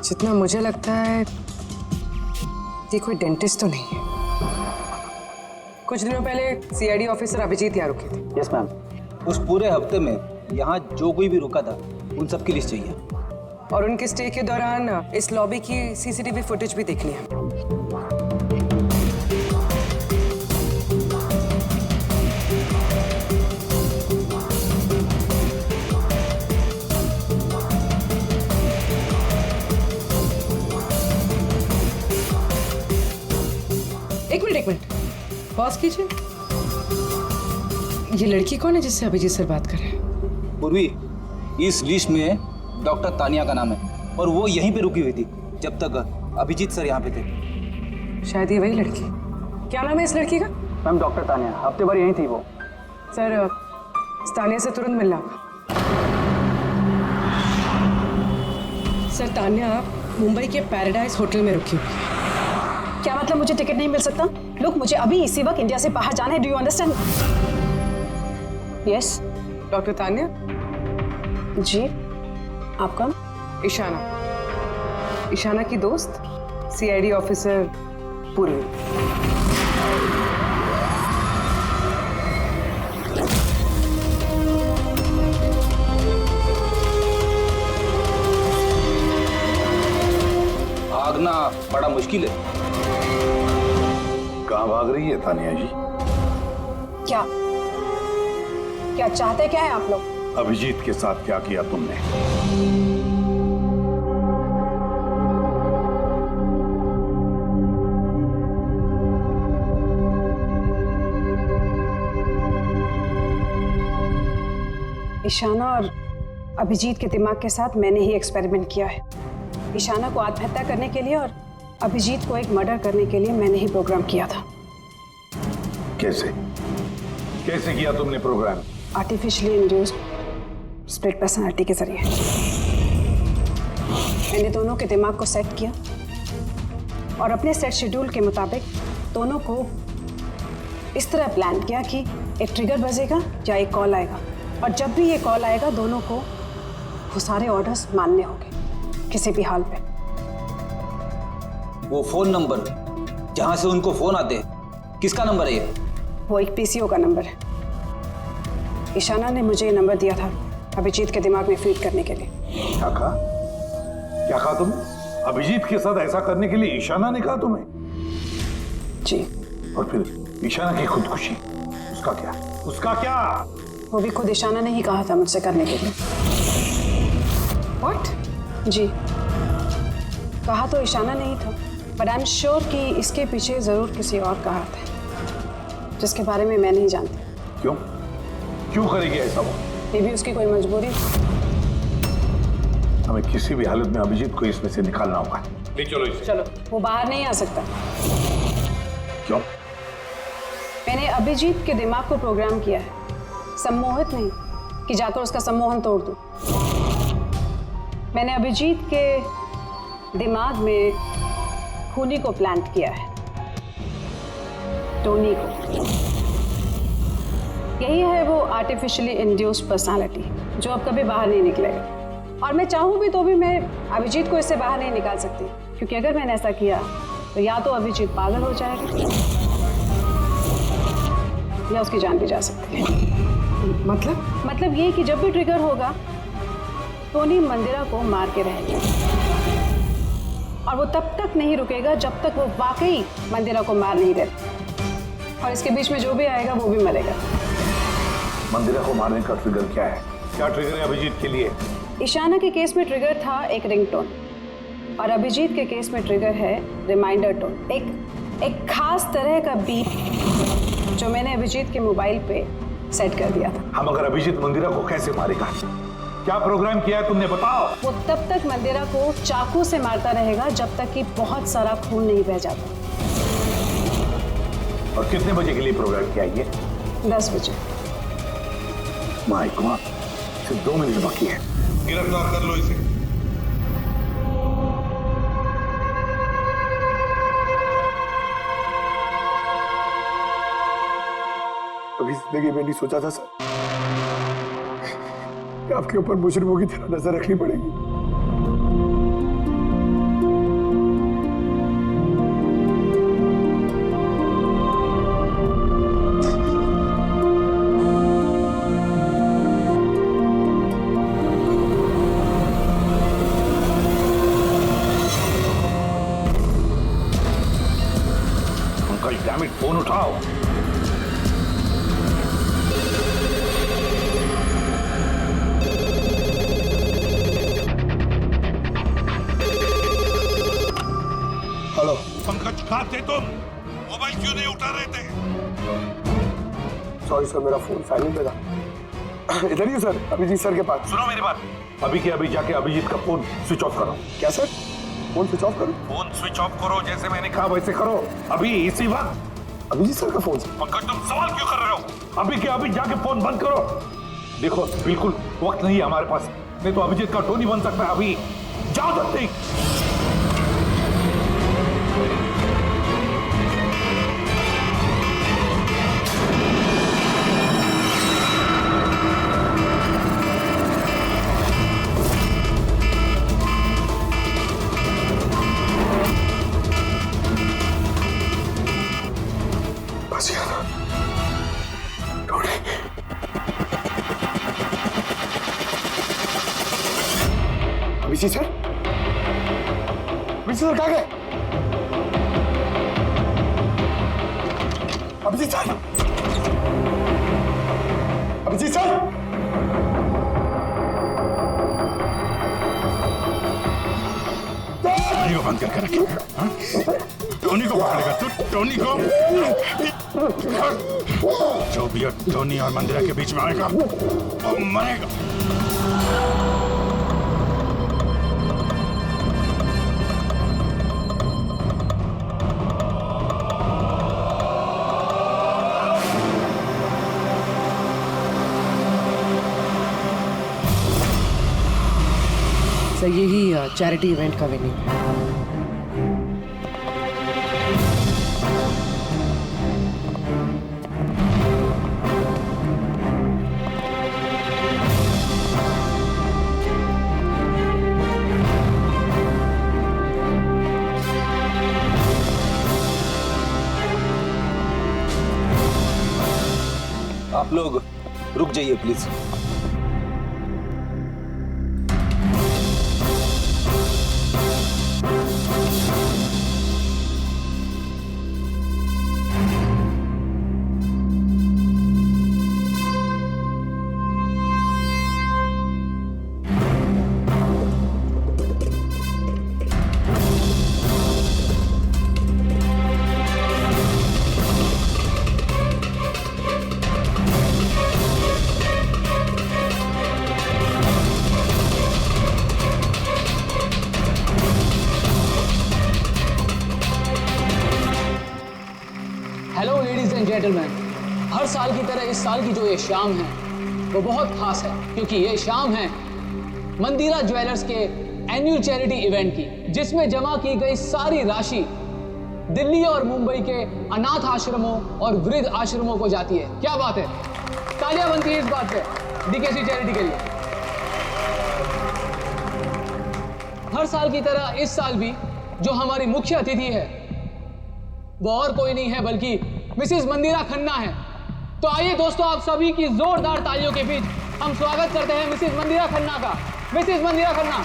जितना मुझे लगता है ये कोई डेंटिस्ट तो नहीं है। कुछ दिनों पहले सीआईडी ऑफिसर अभिजीत यहाँ रुके थे। Yes ma'am. उस पूरे हफ्ते में यहाँ जो कोई भी रुका था उन सब की लिस्ट चाहिए, और उनके स्टे के दौरान इस लॉबी की सीसीटीवी फुटेज भी देखनी है। एक मिनट पॉज कीजिए। ये लड़की कौन है जिससे अभिजीत सर बात कर रहे हैं? पूर्वी, इस लिस्ट में डॉक्टर तानिया का नाम है और वो यहीं पे रुकी हुई थी जब तक अभिजीत सर यहाँ पे थे। शायद ये वही लड़की। क्या नाम है इस लड़की का? मैम डॉक्टर तानिया, हफ्ते भर यहीं थी वो। सर, तानिया से तुरंत मिलना होगा। सर तान्या मुंबई के पैराडाइज होटल में रुकी हुई है। क्या मतलब मुझे टिकट नहीं मिल सकता? लुक, मुझे अभी इसी वक्त इंडिया से बाहर जाना है। Do you understand? Yes. Doctor Tanya. जी, आप कौन? ईशाना, ईशाना की दोस्त, सीआईडी ऑफिसर पूर्वी। भागना बड़ा मुश्किल है। कहाँ भाग रही है तानिया जी? क्या क्या चाहते क्या है आप लोग? अभिजीत के साथ क्या किया तुमने? ईशाना और अभिजीत के दिमाग के साथ मैंने ही एक्सपेरिमेंट किया है। ईशाना को आत्महत्या करने के लिए और अभिजीत को एक मर्डर करने के लिए मैंने ही प्रोग्राम किया था। कैसे कैसे किया तुमने program? Artificially induced split personality के जरिए मैंने दोनों के दिमाग को सेट किया और अपने सेट शेड्यूल के मुताबिक दोनों को इस तरह प्लान किया कि एक ट्रिगर बजेगा या एक कॉल आएगा, और जब भी ये कॉल आएगा दोनों को वो सारे ऑर्डर्स मानने होंगे किसी भी हाल पे। वो फोन नंबर जहां से उनको फोन आते हैं, किसका नंबर है ये? वो एक पीसीओ का नंबर है। ईशाना ने मुझे ये नंबर दिया था अभिजीत के दिमाग में फीड करने के लिए। क्या कहा? क्या कहा तुम? अभिजीत के साथ ऐसा करने के लिए ईशाना ने कहा तुम्हें? जी। और फिर ईशाना की खुदकुशी, उसका क्या? उसका क्या? वो भी खुद ईशाना ने ही कहा था मुझसे करने के लिए। What? जी, कहा तो ईशाना ने ही था, बट आई एम श्योर कि इसके पीछे जरूर किसी और का हाथ है जिसके बारे में मैं नहीं जानती। क्यों क्यों करेगी ऐसा वो? ये भी उसकी कोई मजबूरी। हमें किसी भी हालत में अभिजीत को इसमें से निकालना होगा। ले चलो इसे। चलो। वो बाहर नहीं आ सकता। क्यों? मैंने अभिजीत के दिमाग को प्रोग्राम किया है, सम्मोहित नहीं कि जाकर उसका सम्मोहन तोड़ दूं। मैंने अभिजीत के दिमाग में खूनी को प्लांट किया है, टोनी को। यही है वो आर्टिफिशियली इंड्यूस्ड पर्सनालिटी जो अब कभी बाहर नहीं निकलेगा। और मैं चाहूँ भी तो भी मैं अभिजीत को इससे बाहर नहीं निकाल सकती, क्योंकि अगर मैंने ऐसा किया तो या तो अभिजीत पागल हो जाएगा या उसकी जान भी जा सकती है। मतलब ये कि जब भी ट्रिगर होगा टोनी मंदिरा को मार के रहेगा, और वो तब तक नहीं रुकेगा जब तक वो वाकई मंदिरा को मार नहीं देता, और इसके बीच में जो भी आएगा वो भी मरेगा। मंदिरा को मारने का ट्रिगर क्या है? क्या ट्रिगर है अभिजीत के लिए? ईशाना के केस में ट्रिगर था एक रिंगटोन, और अभिजीत के केस में ट्रिगर है रिमाइंडर टोन, एक खास तरह का बीप जो मैंने अभिजीत के मोबाइल पे सेट कर दिया था। हम अगर अभिजीत मंदिरा को कैसे मारेगा? क्या प्रोग्राम किया है तुमने, बताओ। वो तब तक मंदिरा को चाकू से मारता रहेगा जब तक कि बहुत सारा खून नहीं बह जाता। और कितने बजे के लिए प्रोग्राम किया ये? 10 बजे। माय गॉड, सिर्फ 2 मिनट बाकी है। गिरफ्तार कर लो इसे। कभी जिंदगी में नहीं सोचा था सर कि आपके ऊपर मुजरिमों की तरह नजर रखनी पड़ेगी। अंकल डैम इट, फोन उठाओ। हेलो पंकज, कहाँ थे तुम? मोबाइल क्यों नहीं उठा रहे थे? सॉरी सर, मेरा फोन साइलेंट पे था। इधर ही सर, अभिजीत सर के पास। सुनो मेरी बात, अभी के अभी जाके अभिजीत का फोन स्विच ऑफ करो। क्या सर? फोन स्विच ऑफ करो? फोन स्विच ऑफ करो, जैसे मैंने कहा वैसे करो, अभी इसी वक्त। अभिजीत सर का फोन? पंकज, तुम सवाल क्यों कर रहे हो? अभी के अभी जाके फोन बंद करो। देखो, बिल्कुल वक्त नहीं है हमारे पास, नहीं तो अभिजीत का टोनी बन सकता है। अभी जाओ जल्दी। बस यार टोनी, अभिजीत सर, अभिजीत सर कहाँ गए? अभिजीत सर, अभिजीत सर, टोनी को बंद करके रखे। हाँ? टोनी को पकड़ेगा तू? टोनी को? जो भी हो, टोनी और मंदिरा के बीच में आएगा वो मरेगा। सर यही चैरिटी इवेंट का वेन्यू है। आप लोग रुक जाइए please. Hello ladies and gentleman, हर साल की तरह इस साल की जो ये शाम है वो बहुत खास है, क्योंकि ये शाम है मंदिरा ज्वेलर्स के एनुअल चैरिटी इवेंट की, जिसमें जमा की गई सारी राशि दिल्ली और मुंबई के अनाथ आश्रमों और वृद्ध आश्रमों को जाती है। क्या बात है, तालियां बनती है इस बात पे डीकेसी चैरिटी के लिए। हर साल की तरह इस साल भी जो हमारी मुख्य अतिथि है वो और कोई नहीं है बल्कि मिसेस मंदिरा खन्ना है। तो आइए दोस्तों, आप सभी की जोरदार तालियों के बीच हम स्वागत करते हैं मिसेस मंदिरा खन्ना का। Mrs Mandira Khanna.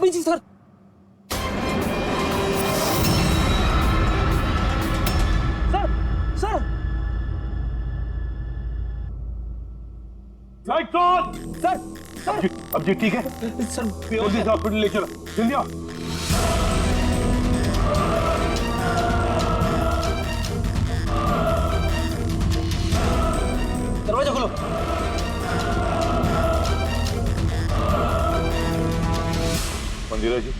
Abhijeet sir. Sir light on. Sir अब जी ठीक है सर, जल्दी से हॉस्पिटल ले चलो, जल्दी आओ। दरवाजा खोलो। मंदिरा जी,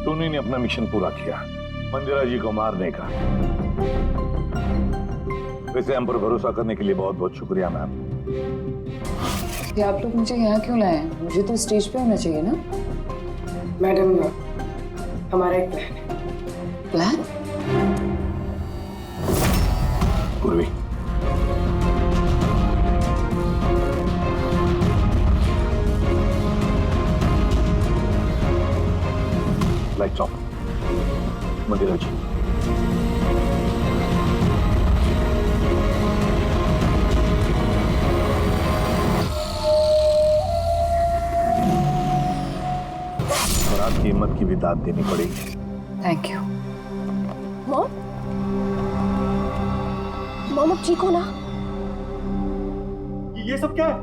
टोनी ने अपना मिशन पूरा किया, मंदिरा जी को मारने का। वैसे हम पर भरोसा करने के लिए बहुत बहुत शुक्रिया मैम। आप लोग मुझे यहाँ क्यों लाए हैं? मुझे तो स्टेज पे होना चाहिए ना। मैडम, हमारा एक प्लान है। प्लान? पूर्वी, लाइट्स ऑफ। मंदिरा जी, और आपकी हिम्मत की भी दाद देनी पड़ेगी। Thank you. मॉम, मॉम अब ठीक हो ना? ये सब क्या है?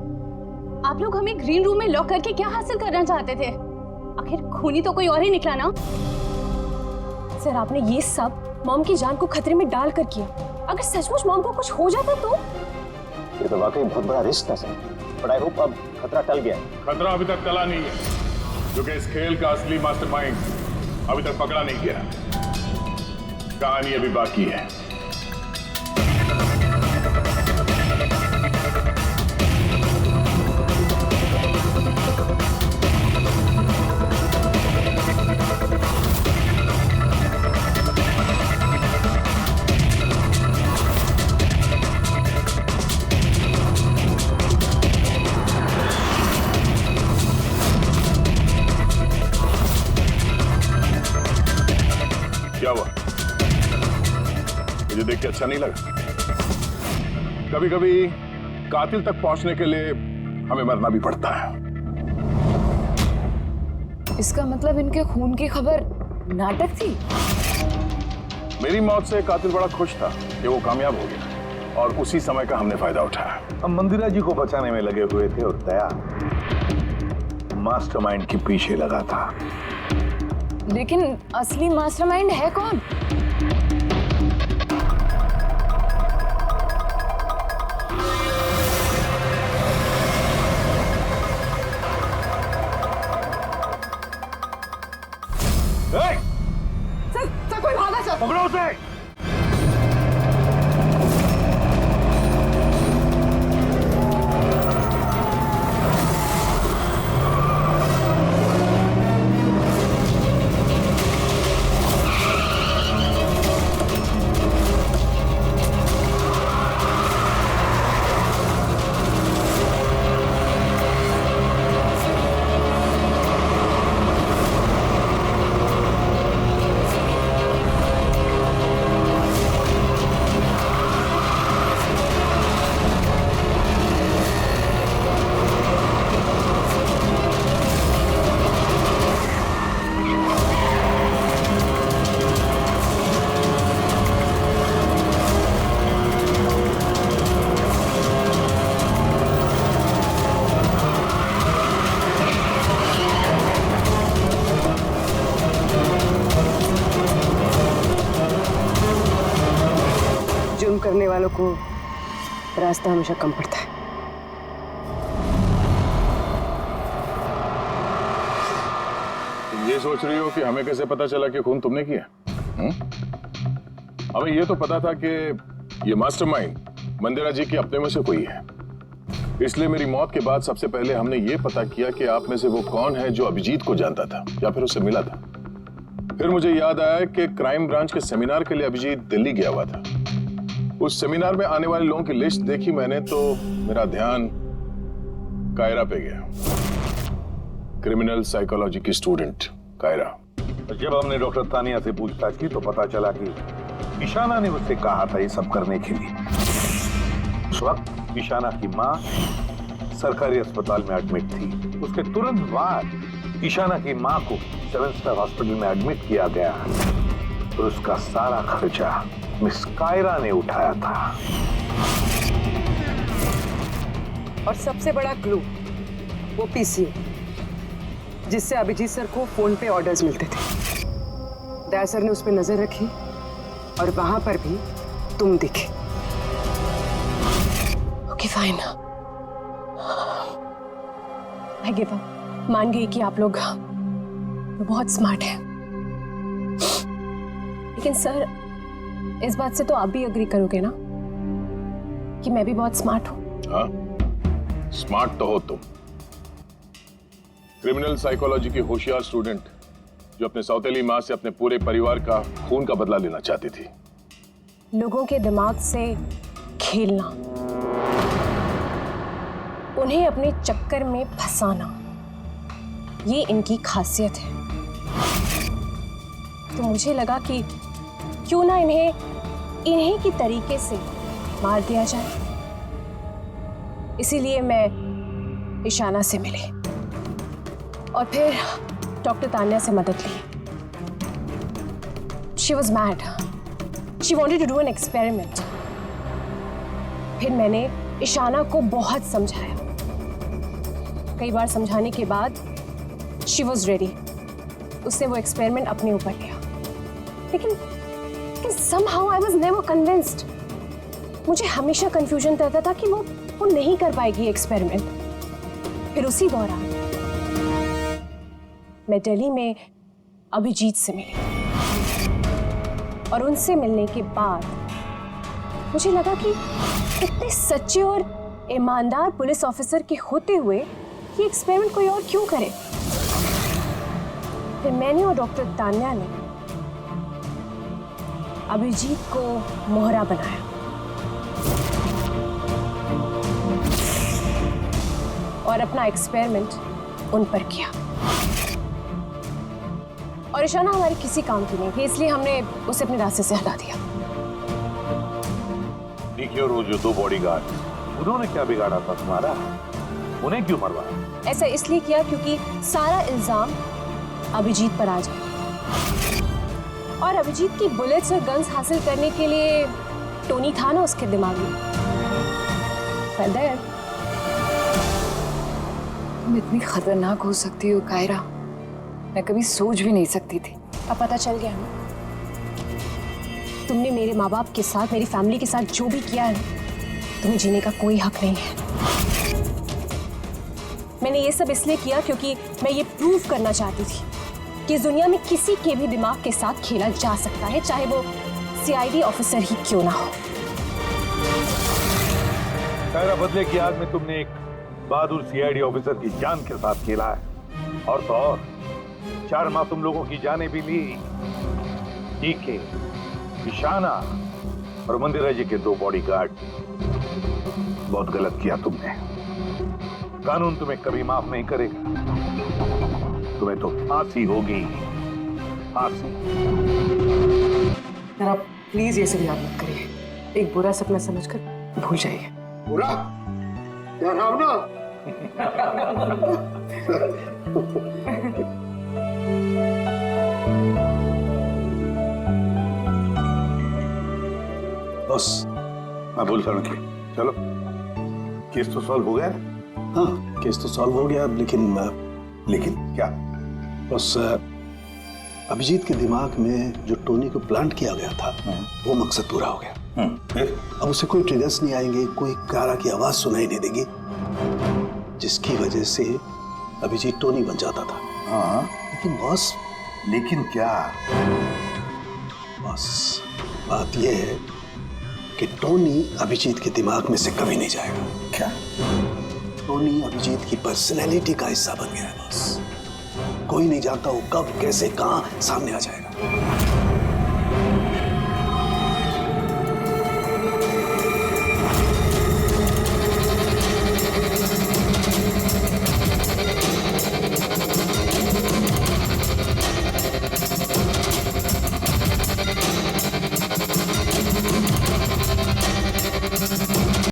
आप लोग हमें ग्रीन रूम में लॉक करके क्या हासिल करना चाहते थे? आखिर खूनी तो कोई और ही निकला ना। सर, आपने ये सब मॉम की जान को खतरे में डाल कर किया। अगर सचमुच मॉम को कुछ हो जाता तो? ये तो वाकई बहुत बड़ा रिस्क था सर, बट आई होप अब खतरा टल गया। खतरा अभी तक टला नहीं है, क्योंकि इस खेल का असली मास्टरमाइंड अभी तक पकड़ा नहीं गया। कहानी अभी बाकी है। क्या हुआ? मुझे देख के अच्छा नहीं लगा? कभी कभी कातिल तक पहुंचने के लिए हमें मरना भी पड़ता है। इसका मतलब इनके खून की खबर नाटक थी? मेरी मौत से कातिल बड़ा खुश था कि वो कामयाब हो गया, और उसी समय का हमने फायदा उठाया। हम मंदिरा जी को बचाने में लगे हुए थे, और दया मास्टरमाइंड के पीछे लगा था। लेकिन असली मास्टरमाइंड है कौन? सर कोई भागा सर। पकड़ो उसे। जुर्म करने वालों को रास्ता हमेशा कम पड़ता है। तुम ये सोच रही हो कि हमें कैसे पता चला कि खून तुमने किया? हमें ये तो पता था कि ये मास्टरमाइंड मंदिरा जी के अपने में से कोई है। इसलिए मेरी मौत के बाद सबसे पहले हमने ये पता किया कि आप में से वो कौन है जो अभिजीत को जानता था या फिर उससे मिला था। फिर मुझे याद आया कि क्राइम ब्रांच के सेमिनार के लिए अभिजीत दिल्ली गया हुआ था। उस सेमिनार में आने वाले लोगों की लिस्ट देखी मैंने तो मेरा ध्यान कायरा पे गया। क्रिमिनल साइकोलॉजी की स्टूडेंट कायरा। जब हमने डॉक्टर तानिया से पूछताछ की तो पता चला कि ईशाना ने उससे कहा था ये सब करने के लिए। उस वक्त ईशाना की माँ सरकारी अस्पताल में एडमिट थी। उसके तुरंत बाद ईशाना की मां को 7 स्टार हॉस्पिटल में एडमिट किया गया और उसका सारा खर्चा मिस कायरा ने उठाया था। और सबसे बड़ा क्लू वो पीसीओ, जिससे अभिजीत सर को फोन पे ऑर्डर्स मिलते थे। दया सर ने उस पर नजर रखी और वहां पर भी तुम दिखे। Okay fine, I give up. मान गई कि आप लोग बहुत स्मार्ट हैं, लेकिन सर इस बात से तो आप भी एग्री करोगे ना कि मैं भी बहुत स्मार्ट हूं। हाँ, स्मार्ट तो हो तुम। क्रिमिनल साइकोलॉजी की होशियार स्टूडेंट जो अपने सौतेली मां से अपने पूरे परिवार का खून का बदला लेना चाहती थी। लोगों के दिमाग से खेलना, उन्हें अपने चक्कर में फंसाना, ये इनकी खासियत है। तो मुझे लगा कि क्यों ना इन्हीं की तरीके से मार दिया जाए। इसीलिए मैं ईशाना से मिली और फिर डॉक्टर तान्या से मदद ली। She was mad. She wanted to do an experiment. फिर मैंने ईशाना को बहुत समझाया। कई बार समझाने के बाद she was ready. उसने वो एक्सपेरिमेंट अपने ऊपर लिया। लेकिन somehow I was never convinced. मुझे हमेशा कंफ्यूजन रहता था कि वो नहीं कर पाएगी एक्सपेरिमेंट। फिर उसी दौरान मैं दिल्ली में अभिजीत से मिली और उनसे मिलने के बाद मुझे लगा कि इतने सच्चे और ईमानदार पुलिस ऑफिसर के होते हुए ये एक्सपेरिमेंट कोई और क्यों करे। फिर मैंने और डॉक्टर तान्या ने अभिजीत को मोहरा बनाया और अपना एक्सपेरिमेंट उन पर किया। और ईशाना हमारे किसी काम की नहीं थी, इसलिए हमने उसे अपने रास्ते से हटा दिया। देखिए, और वो जो 2 बॉडीगार्ड, उन्होंने क्या बिगाड़ा था तुम्हारा? उन्हें क्यों मरवाया? ऐसा इसलिए किया क्योंकि सारा इल्जाम अभिजीत पर आ जाए और अभिजीत की बुलेट्स और गन्स हासिल करने के लिए टोनी था ना उसके दिमाग में। तुम इतनी खतरनाक हो सकती हो कायरा, मैं कभी सोच भी नहीं सकती थी। अब पता चल गया ना, तुमने मेरे माँ बाप के साथ, मेरी फैमिली के साथ जो भी किया है, तुम्हें जीने का कोई हक नहीं है। मैंने ये सब इसलिए किया क्योंकि मैं ये प्रूव करना चाहती थी कि इस दुनिया में किसी के भी दिमाग के साथ खेला जा सकता है, चाहे वो सीआईडी ऑफिसर ही क्यों ना हो। कायरा, बदले की आग में तुमने एक बहादुर सीआईडी ऑफिसर की जान के साथ खेला है, और तो और 4 मासूम लोगों की जानें भी ली। डीके, ईशाना और मंदिरा जी के 2 बॉडीगार्ड। बहुत गलत किया तुमने। कानून तुम्हें कभी माफ नहीं करेगा। तुम्हें तो फांसी होगी, फांसी। यार आप प्लीज ये सब याद मत करिए। एक बुरा सपना समझकर भूल जाइए। बुरा? डरावना? बस मैं भूल करूँ कि चलो, केस तो सॉल्व हो गया। हाँ, केस तो सॉल्व हो गया, लेकिन क्या? बस अभिजीत के दिमाग में जो टोनी को प्लांट किया गया था, वो मकसद पूरा हो गया। अब उसे कोई ट्रिगर्स नहीं आएंगे, कोई कारा की आवाज सुनाई नहीं देगी, जिसकी वजह से अभिजीत टोनी बन जाता था। हाँ, लेकिन बॉस, लेकिन क्या? बस बात यह है कि टोनी अभिजीत के दिमाग में से कभी नहीं जाएगा। क्या? टोनी अभिजीत की पर्सनैलिटी का हिस्सा बन गया है बॉस। कोई नहीं जानता वो कब, कैसे, कहां सामने आ जाएगा।